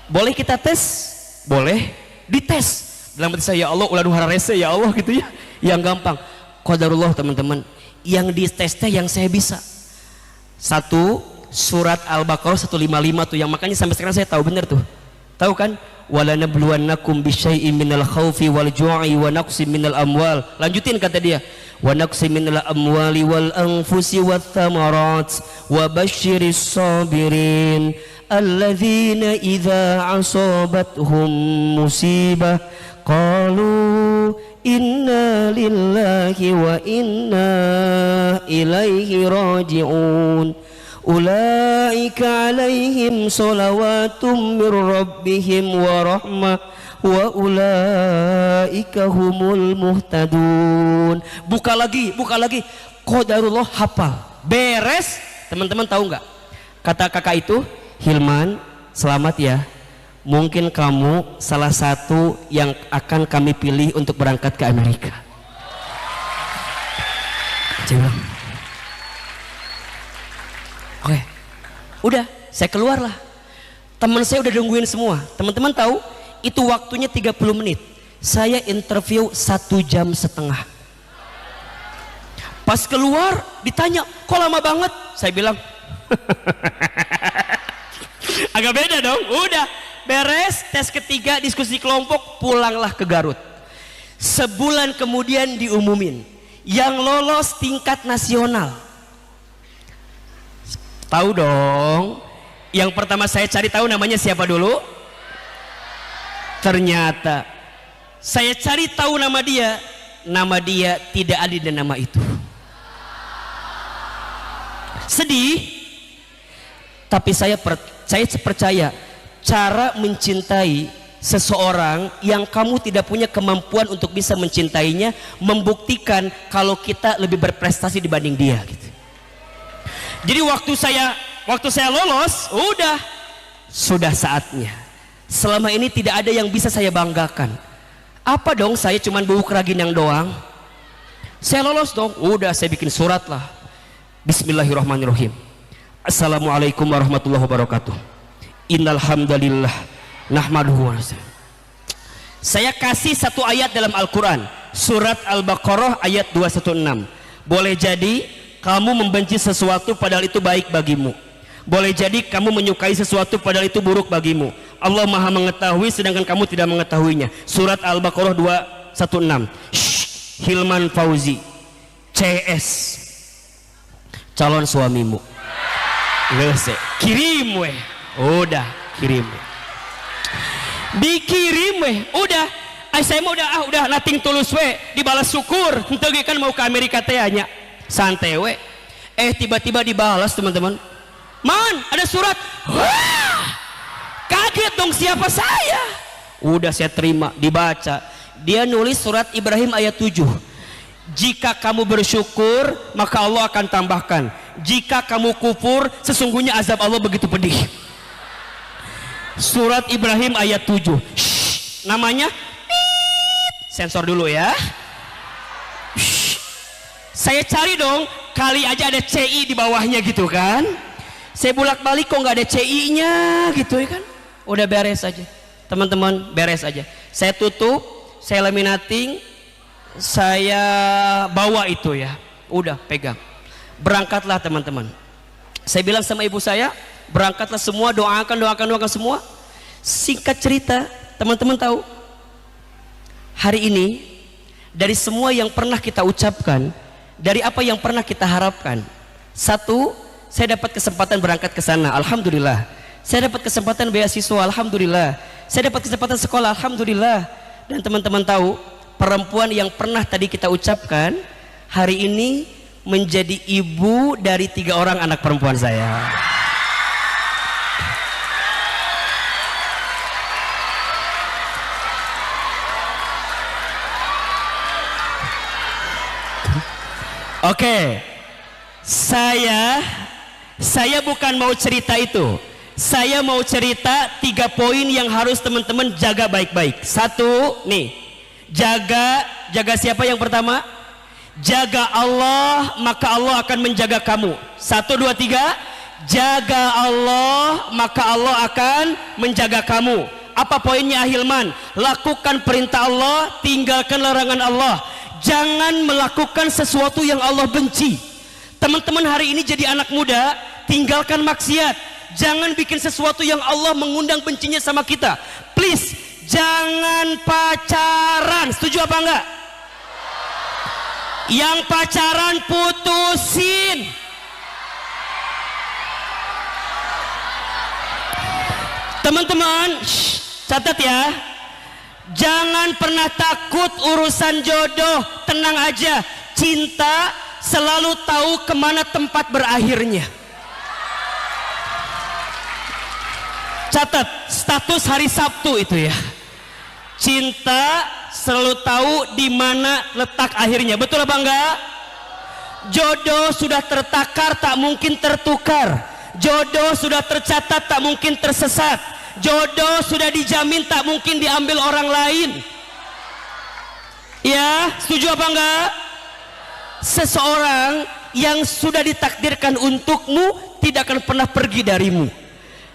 boleh kita tes? Boleh, dites. Dalam hati saya, ya Allah ulah nuhara rese ya Allah gitu ya, yang gampang. Qadarullah teman-teman, yang dites teh yang saya bisa. Satu, surat Al-Baqarah 155 tuh, yang makanya sampai sekarang saya tahu bener tuh. Tahu kan? Wala nabluwannakum bisyai'in minal khaufi wal ju'i wa naqsim minal amwal. Lanjutin kata dia, wa naqsim minal amwali wal anfusi wath thamarat wa basyiris sabirin alladzina idza asabathum musibah qalu inna lillahi wa inna ilaihi raji'un ulaika alaihim salawatum mir rabbihim wa rahmah wa ulaika humul muhtadun. Buka lagi qadarullah, hafal, beres. Teman-teman tahu nggak kata kakak itu? Hilman, selamat ya, mungkin kamu salah satu yang akan kami pilih untuk berangkat ke Amerika. Coba. Oke, udah, saya keluar lah. Teman saya udah nungguin semua. Teman-teman tahu, itu waktunya 30 menit. Saya interview 1,5 jam. Pas keluar, ditanya, kok lama banget? Saya bilang, agak beda dong. Udah beres, tes ketiga, diskusi kelompok, pulanglah ke Garut. Sebulan kemudian diumumin yang lolos tingkat nasional. Tahu dong, yang pertama saya cari tahu namanya siapa dulu. Ternyata saya cari tahu nama dia tidak ada di nama itu. Sedih, tapi saya percaya cara mencintai seseorang yang kamu tidak punya kemampuan untuk bisa mencintainya membuktikan kalau kita lebih berprestasi dibanding dia gitu. Jadi waktu saya lolos, sudah saatnya. Selama ini tidak ada yang bisa saya banggakan. Apa dong, saya cuman bubuk ragin yang doang. Saya lolos dong, saya bikin surat lah. Bismillahirrahmanirrahim. Assalamualaikum warahmatullahi wabarakatuh. Innal hamdalillah nahmaduhu wa nasta'inuhu. Saya kasih satu ayat dalam Al-Quran, surat Al-Baqarah ayat 216. Boleh jadi kamu membenci sesuatu padahal itu baik bagimu. Boleh jadi kamu menyukai sesuatu padahal itu buruk bagimu. Allah Maha mengetahui sedangkan kamu tidak mengetahuinya. Surat Al-Baqarah 216. Hilman Fauzi, CS, calon suamimu. Kirim weh. Udah kirim. Dikirim weh. Saya mau udah nating tulus weh, dibalas syukur. Henteu ge kan mau ke Amerika teh nya. Santai weh. Tiba-tiba dibalas teman-teman. Man, ada surat. Wah! Kaget dong, siapa saya? Udah saya terima, dibaca. Dia nulis surat Ibrahim ayat 7. Jika kamu bersyukur, maka Allah akan tambahkan. Jika kamu kufur, sesungguhnya azab Allah begitu pedih. Surat Ibrahim ayat 7. Namanya sensor dulu ya. Saya cari dong, kali aja ada CI di bawahnya gitu kan. Saya bolak-balik kok nggak ada CI-nya gitu ya kan. Udah beres aja. Teman-teman, beres aja. Saya tutup, saya laminating, saya bawa itu ya. Udah pegang. Berangkatlah teman-teman. Saya bilang sama ibu saya, berangkatlah semua, doakan semua. Singkat cerita, teman-teman tahu, hari ini dari semua yang pernah kita ucapkan, dari apa yang pernah kita harapkan, satu, saya dapat kesempatan berangkat ke sana, alhamdulillah. Saya dapat kesempatan beasiswa, alhamdulillah. Saya dapat kesempatan sekolah, alhamdulillah. Dan teman-teman tahu, perempuan yang pernah tadi kita ucapkan, hari ini menjadi ibu dari 3 orang anak perempuan saya. Oke, saya bukan mau cerita itu. Saya mau cerita 3 poin yang harus teman-teman jaga baik-baik. 1, nih, jaga siapa yang pertama? Jaga Allah, maka Allah akan menjaga kamu. 1, 2, 3. Jaga Allah, maka Allah akan menjaga kamu. Apa poinnya, Ahilman? Lakukan perintah Allah, tinggalkan larangan Allah. Jangan melakukan sesuatu yang Allah benci. Teman-teman hari ini jadi anak muda, tinggalkan maksiat. Jangan bikin sesuatu yang Allah mengundang bencinya sama kita. Please, jangan pacaran. Setuju apa enggak? Yang pacaran putusin. Teman-teman, catat ya. Jangan pernah takut urusan jodoh. Tenang aja, cinta selalu tahu kemana tempat berakhirnya. Catat status hari Sabtu itu ya. Cinta selalu tahu di mana letak akhirnya. Betul apa enggak? Jodoh sudah tertakar, tak mungkin tertukar. Jodoh sudah tercatat, tak mungkin tersesat. Jodoh sudah dijamin, tak mungkin diambil orang lain. Ya, setuju apa enggak? Seseorang yang sudah ditakdirkan untukmu tidak akan pernah pergi darimu.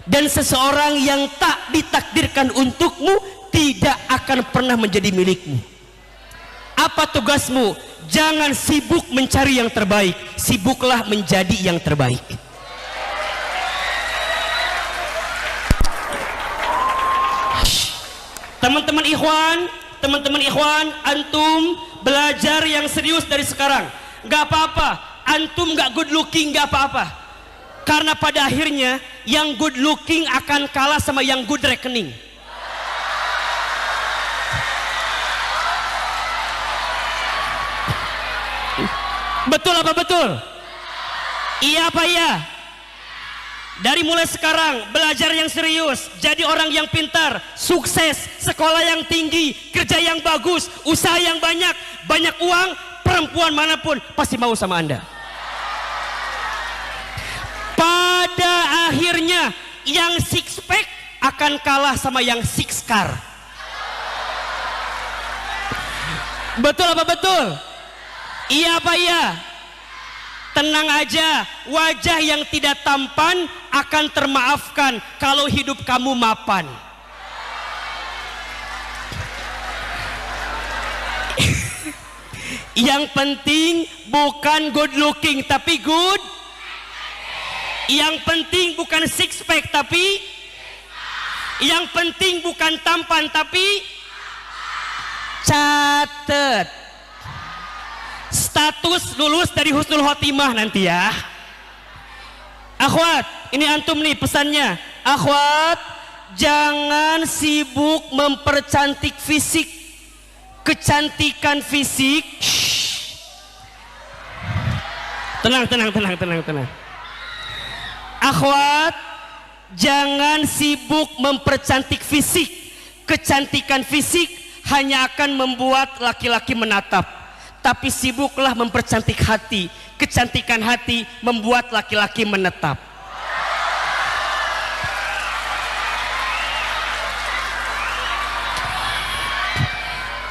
Dan seseorang yang tak ditakdirkan untukmu tidak akan pernah menjadi milikmu. Apa tugasmu? Jangan sibuk mencari yang terbaik, sibuklah menjadi yang terbaik. Teman-teman ikhwan, antum belajar yang serius dari sekarang. Gak apa-apa, antum gak good looking, gak apa-apa. Karena pada akhirnya yang good looking akan kalah sama yang good reckoning. Betul apa betul? Iya apa iya? Dari mulai sekarang belajar yang serius, jadi orang yang pintar, sukses, sekolah yang tinggi, kerja yang bagus, usaha yang banyak uang, perempuan manapun pasti mau sama Anda. Pada akhirnya yang six pack akan kalah sama yang six car. Betul apa betul? Iya apa iya? Tenang aja, wajah yang tidak tampan akan termaafkan kalau hidup kamu mapan. Yang penting bukan good looking tapi good. Yang penting bukan six pack tapi. Yang penting bukan tampan tapi. Catet. Status lulus dari Husnul Khotimah nanti ya. Akhwat, ini antum nih pesannya. Akhwat, jangan sibuk mempercantik fisik. Kecantikan fisik. Tenang. Akhwat, jangan sibuk mempercantik fisik. Kecantikan fisik hanya akan membuat laki-laki menatap. Tapi sibuklah mempercantik hati. Kecantikan hati membuat laki-laki menetap.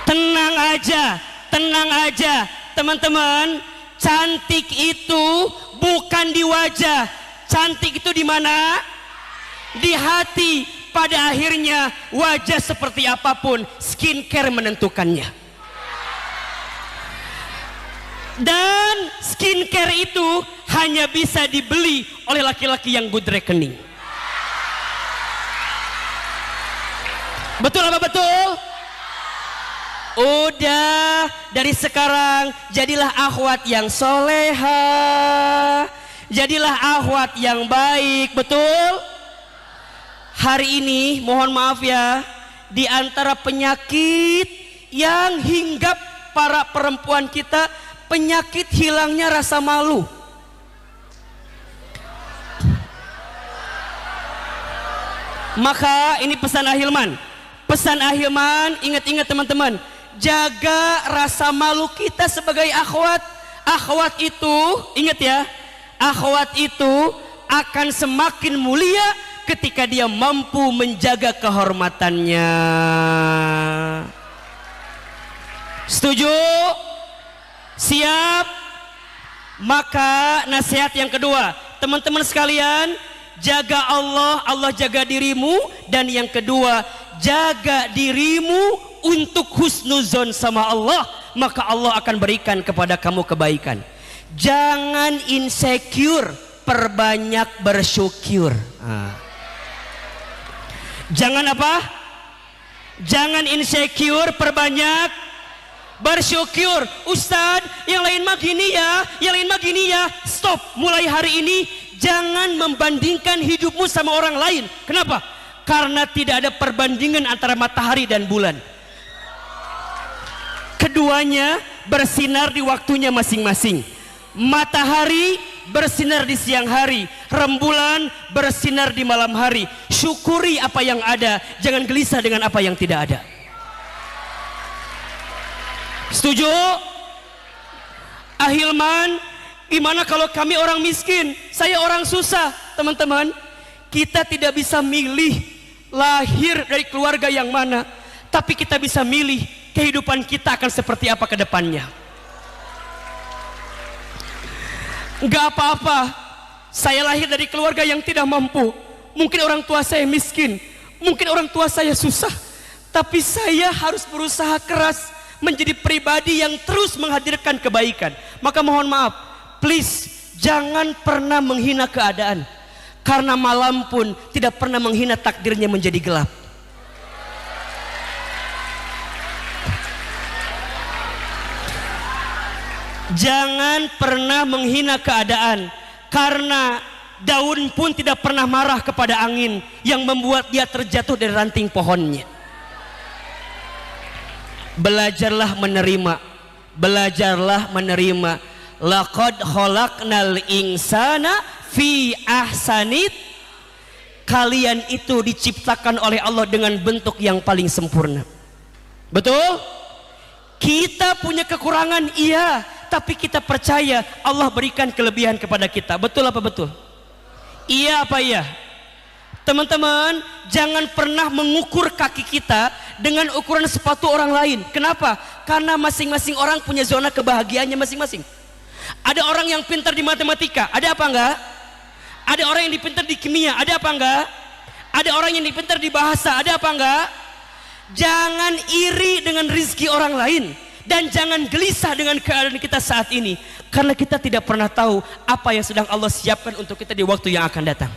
Tenang aja teman-teman. Cantik itu bukan di wajah. Cantik itu di mana? Di hati. Pada akhirnya wajah seperti apapun, skincare menentukannya. Dan skincare itu hanya bisa dibeli oleh laki-laki yang good rekening. Betul apa betul? Udah, dari sekarang jadilah akhwat yang soleha, jadilah akhwat yang baik. Betul? Hari ini mohon maaf ya, di antara penyakit yang hinggap para perempuan kita, penyakit hilangnya rasa malu. Maka ini pesan Ahilman. Pesan Ahilman, ingat-ingat teman-teman, jaga rasa malu kita sebagai akhwat. Akhwat itu, ingat ya, akhwat itu akan semakin mulia ketika dia mampu menjaga kehormatannya. Setuju? Siap? Maka nasihat yang kedua, teman-teman sekalian, jaga Allah, Allah jaga dirimu. Dan yang kedua, jaga dirimu untuk husnuzon sama Allah, maka Allah akan berikan kepada kamu kebaikan. Jangan insecure, perbanyak bersyukur. Jangan apa? Jangan insecure, perbanyak bersyukur. Ustadz, yang lain mah gini ya, yang lain mah gini ya. Stop, mulai hari ini jangan membandingkan hidupmu sama orang lain. Kenapa? Karena tidak ada perbandingan antara matahari dan bulan. Keduanya bersinar di waktunya masing-masing. Matahari bersinar di siang hari, rembulan bersinar di malam hari. Syukuri apa yang ada, jangan gelisah dengan apa yang tidak ada. Setuju? Ahilman, gimana kalau kami orang miskin, saya orang susah? Teman-teman, kita tidak bisa milih lahir dari keluarga yang mana, tapi kita bisa milih kehidupan kita akan seperti apa ke depannya. Gak apa-apa saya lahir dari keluarga yang tidak mampu, mungkin orang tua saya miskin, mungkin orang tua saya susah, tapi saya harus berusaha keras menjadi pribadi yang terus menghadirkan kebaikan. Maka mohon maaf, please jangan pernah menghina keadaan, karena malam pun tidak pernah menghina takdirnya menjadi gelap. Jangan pernah menghina keadaan, karena daun pun tidak pernah marah kepada angin yang membuat dia terjatuh dari ranting pohonnya. Belajarlah menerima, belajarlah menerima. Laqad khalaqnal insana fi ahsanit. Kalian itu diciptakan oleh Allah dengan bentuk yang paling sempurna. Betul? Kita punya kekurangan, iya, tapi kita percaya Allah berikan kelebihan kepada kita. Betul apa betul? Iya apa iya? Teman-teman, jangan pernah mengukur kaki kita dengan ukuran sepatu orang lain. Kenapa? Karena masing-masing orang punya zona kebahagiaannya masing-masing. Ada orang yang pintar di matematika, ada apa enggak? Ada orang yang pintar di kimia, ada apa enggak? Ada orang yang pintar di bahasa, ada apa enggak? Jangan iri dengan rizki orang lain, dan jangan gelisah dengan keadaan kita saat ini, karena kita tidak pernah tahu apa yang sedang Allah siapkan untuk kita di waktu yang akan datang.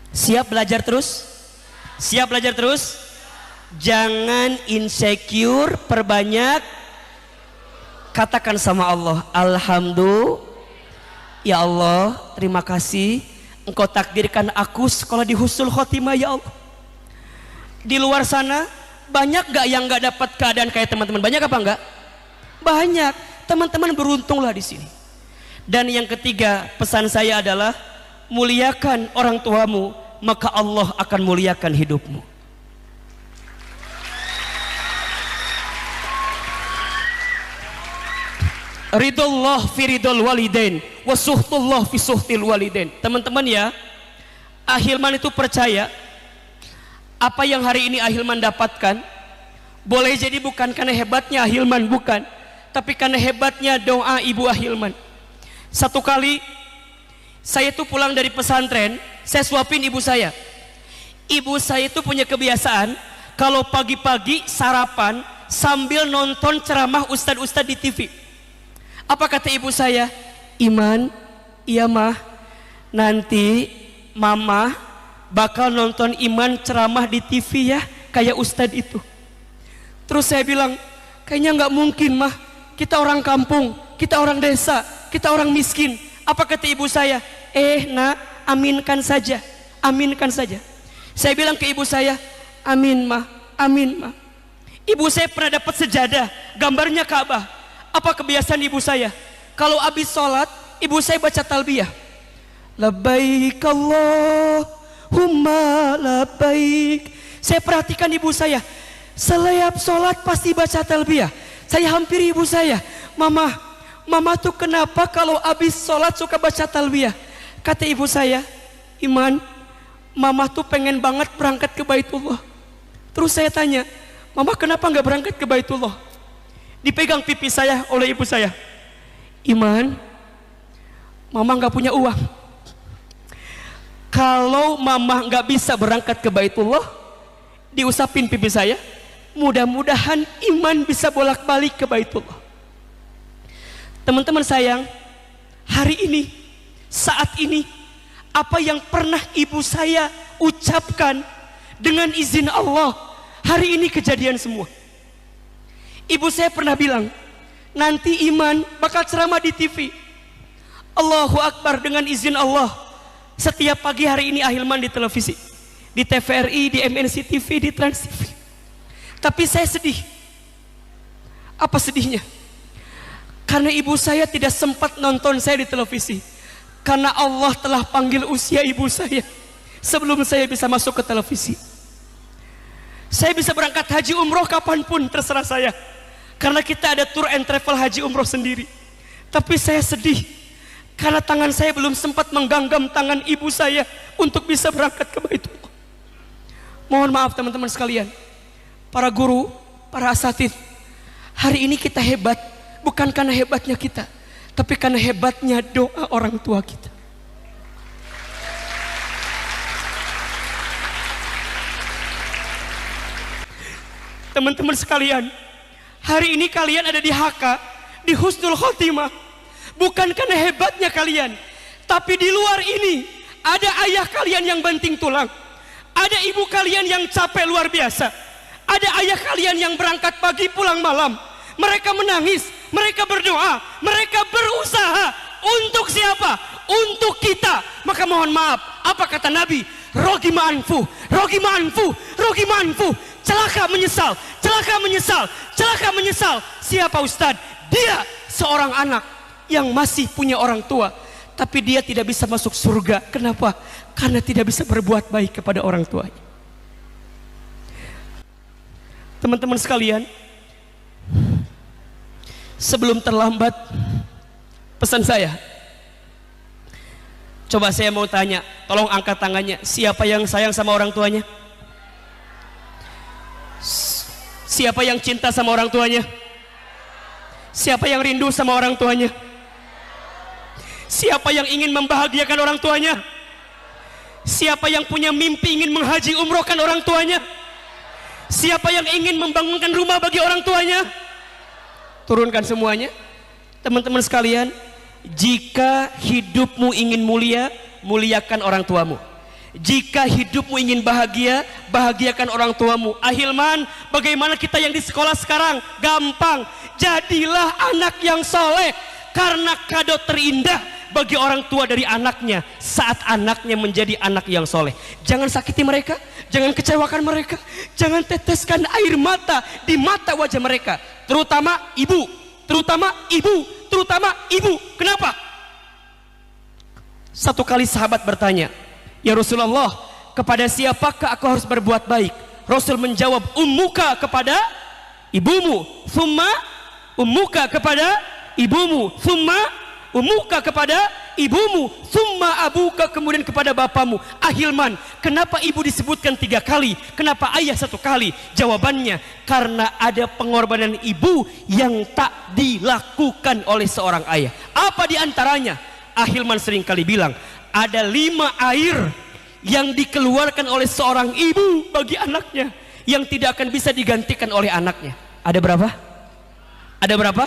Siap belajar terus? Siap belajar terus? Jangan insecure, perbanyak. Katakan sama Allah, Alhamdulillah, ya Allah, terima kasih Engkau takdirkan aku sekolah di Husnul Khotimah, ya Allah. Di luar sana banyak gak yang gak dapat keadaan kayak teman-teman? Banyak apa enggak? Banyak. Teman-teman beruntunglah di sini. Dan yang ketiga, pesan saya adalah muliakan orang tuamu, maka Allah akan muliakan hidupmu. Ridullah fi ridul walidain wa suhtullah fi suhtil walidain. Teman-teman ya, Ahilman itu percaya apa yang hari ini Ahilman dapatkan boleh jadi bukan karena hebatnya Ahilman, bukan, tapi karena hebatnya doa ibu Ahilman. Satu kali saya tuh pulang dari pesantren, saya suapin ibu saya. Ibu saya itu punya kebiasaan kalau pagi-pagi sarapan sambil nonton ceramah ustadz-ustadz di TV. Apa kata ibu saya? Iman, iya mah, nanti mama bakal nonton Iman ceramah di TV ya, kayak ustadz itu. Terus saya bilang, kayaknya nggak mungkin mah, kita orang kampung, kita orang desa, kita orang miskin. Apa kata ibu saya? Nak, aminkan saja, aminkan saja. Saya bilang ke ibu saya, amin mah, amin mah. Ibu saya pernah dapat sejadah, gambarnya Ka'bah. Apa kebiasaan ibu saya? Kalau habis sholat, ibu saya baca talbiyah. Labbaik Allahumma labbaik. Saya perhatikan ibu saya, setiap sholat pasti baca talbiyah. Saya hampiri ibu saya, mama tuh kenapa kalau habis sholat suka baca talbiyah? Kata ibu saya, Iman, mama tuh pengen banget berangkat ke Baitullah. Terus saya tanya, mama kenapa nggak berangkat ke Baitullah? Dipegang pipi saya oleh ibu saya, Iman, mama nggak punya uang. Kalau mama nggak bisa berangkat ke Baitullah, diusapin pipi saya, mudah-mudahan Iman bisa bolak-balik ke Baitullah. Teman-teman sayang, hari ini, saat ini, apa yang pernah ibu saya ucapkan dengan izin Allah, hari ini kejadian semua. Ibu saya pernah bilang, nanti Iman bakal ceramah di TV. Allahu Akbar, dengan izin Allah. Setiap pagi hari ini Ahilman di televisi, di TVRI, di MNC TV, di Trans TV. Tapi saya sedih. Apa sedihnya? Karena ibu saya tidak sempat nonton saya di televisi. Karena Allah telah panggil usia ibu saya sebelum saya bisa masuk ke televisi. Saya bisa berangkat haji umroh kapanpun, terserah saya. Karena kita ada tour and travel haji umroh sendiri. Tapi saya sedih karena tangan saya belum sempat menggenggam tangan ibu saya untuk bisa berangkat ke Baitullah. Mohon maaf teman-teman sekalian, para guru, para asatidz, hari ini kita hebat bukan karena hebatnya kita, tapi karena hebatnya doa orang tua kita. Teman-teman sekalian, hari ini kalian ada di HK, di Husnul Khotimah, bukan karena hebatnya kalian, tapi di luar ini ada ayah kalian yang banting tulang, ada ibu kalian yang capek luar biasa, ada ayah kalian yang berangkat pagi pulang malam. Mereka menangis, mereka berdoa, mereka berusaha. Untuk siapa? Untuk kita. Maka mohon maaf, apa kata Nabi? Rogima anfu, rogima anfu, rogima anfu. Celaka menyesal, celaka menyesal, celaka menyesal. Siapa Ustadz? Dia seorang anak yang masih punya orang tua, tapi dia tidak bisa masuk surga. Kenapa? Karena tidak bisa berbuat baik kepada orang tuanya. Teman-teman sekalian, sebelum terlambat, pesan saya, coba saya mau tanya, tolong angkat tangannya, siapa yang sayang sama orang tuanya? Siapa yang cinta sama orang tuanya? Siapa yang rindu sama orang tuanya? Siapa yang ingin membahagiakan orang tuanya? Siapa yang punya mimpi ingin menghaji umrohkan orang tuanya? Siapa yang ingin membangunkan rumah bagi orang tuanya? Turunkan semuanya. Teman-teman sekalian, jika hidupmu ingin mulia, muliakan orang tuamu. Jika hidupmu ingin bahagia, bahagiakan orang tuamu. Ahilman, bagaimana kita yang di sekolah sekarang? Gampang, jadilah anak yang soleh. Karena kado terindah bagi orang tua dari anaknya saat anaknya menjadi anak yang soleh. Jangan sakiti mereka, jangan kecewakan mereka, jangan teteskan air mata di mata wajah mereka. Terutama ibu, terutama ibu, terutama ibu. Kenapa? Satu kali sahabat bertanya, ya Rasulullah, kepada siapakah aku harus berbuat baik? Rasul menjawab, ummuka kepada ibumu, thumma ummuka kepada ibumu, thumma ummuka kepada ibumu, thumma abuka, kemudian kepada bapamu. Ahilman, kenapa ibu disebutkan 3 kali? Kenapa ayah 1 kali? Jawabannya, karena ada pengorbanan ibu yang tak dilakukan oleh seorang ayah. Apa diantaranya? Ahilman sering kali bilang, ada 5 air yang dikeluarkan oleh seorang ibu bagi anaknya yang tidak akan bisa digantikan oleh anaknya. Ada berapa? Ada berapa?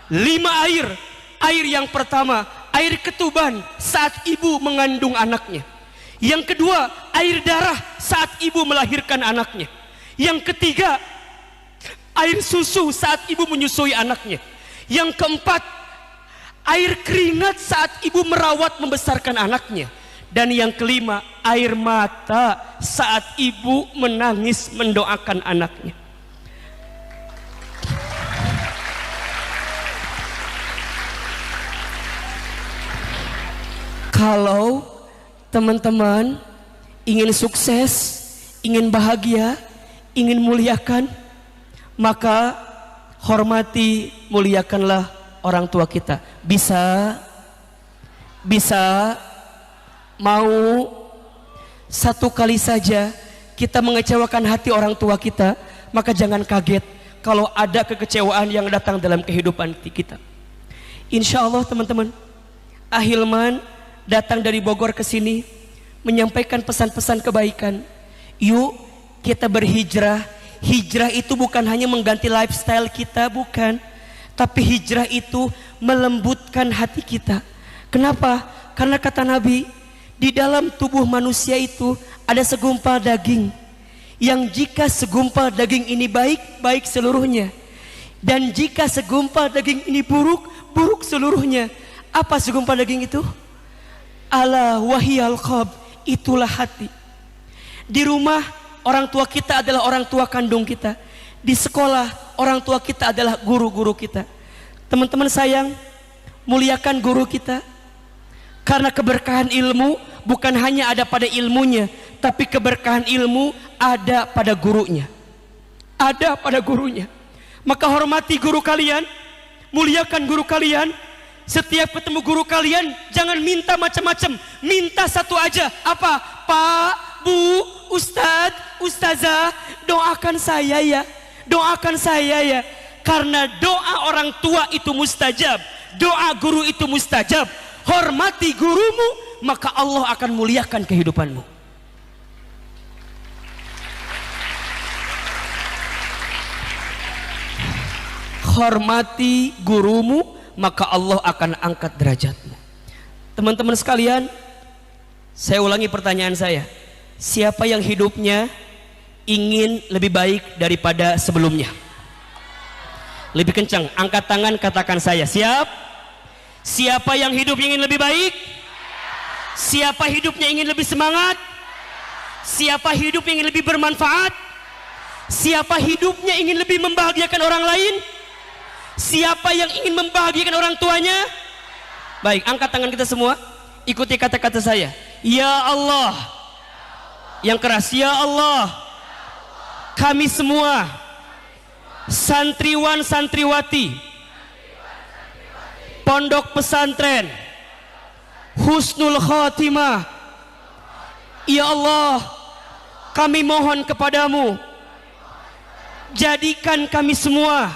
5 air. Air yang pertama, air ketuban saat ibu mengandung anaknya. Yang kedua, air darah saat ibu melahirkan anaknya. Yang ketiga, air susu saat ibu menyusui anaknya. Yang keempat, air keringat saat ibu merawat membesarkan anaknya. Dan yang kelima, air mata saat ibu menangis mendoakan anaknya. Kalau teman-teman ingin sukses, ingin bahagia, ingin muliakan, maka hormati, muliakanlah orang tua kita. Bisa mau satu kali saja kita mengecewakan hati orang tua kita, maka jangan kaget kalau ada kekecewaan yang datang dalam kehidupan kita. Insya Allah teman-teman, Ahilman datang dari Bogor ke sini menyampaikan pesan-pesan kebaikan. Yuk kita berhijrah. Hijrah itu bukan hanya mengganti lifestyle kita, bukan, tapi hijrah itu melembutkan hati kita. Kenapa? Karena kata Nabi, di dalam tubuh manusia itu ada segumpal daging, yang jika segumpal daging ini baik, baik seluruhnya, dan jika segumpal daging ini buruk, buruk seluruhnya. Apa segumpal daging itu? Ala wahiyal qalb, itulah hati. Di rumah orang tua kita adalah orang tua kandung kita. Di sekolah orang tua kita adalah guru-guru kita. Teman-teman sayang, muliakan guru kita. Karena keberkahan ilmu bukan hanya ada pada ilmunya, tapi keberkahan ilmu ada pada gurunya. Ada pada gurunya. Maka hormati guru kalian, muliakan guru kalian. Setiap ketemu guru kalian jangan minta macam-macam, minta satu aja. Apa? Pak, Bu, Ustadz, Ustazah, doakan saya ya, doakan saya ya. Karena doa orang tua itu mustajab, doa guru itu mustajab. Hormati gurumu, maka Allah akan muliakan kehidupanmu. Hormati gurumu, maka Allah akan angkat derajatmu. Teman-teman sekalian, saya ulangi pertanyaan saya. Siapa yang hidupnya ingin lebih baik daripada sebelumnya? Lebih kencang, angkat tangan, katakan saya. Siap? Siapa yang hidup ingin lebih baik? Siapa hidupnya ingin lebih semangat? Siapa hidup ingin lebih bermanfaat? Siapa hidupnya ingin lebih membahagiakan orang lain? Siapa yang ingin membahagiakan orang tuanya? Baik, angkat tangan kita semua. Ikuti kata-kata saya. Ya Allah. Yang keras, ya Allah. Kami semua santriwan santriwati Pondok Pesantren Husnul Khotimah, ya Allah, kami mohon kepadamu, jadikan kami semua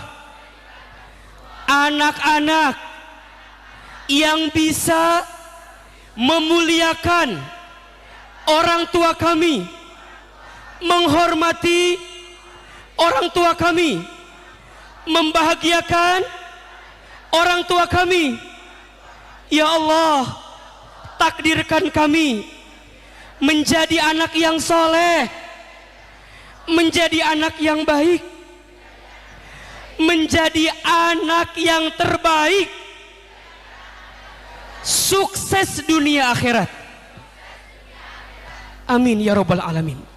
anak-anak yang bisa memuliakan orang tua kami, menghormati orang tua kami, membahagiakan orang tua kami. Ya Allah, takdirkan kami menjadi anak yang soleh, menjadi anak yang baik, menjadi anak yang terbaik, sukses dunia akhirat. Amin ya rabbal alamin.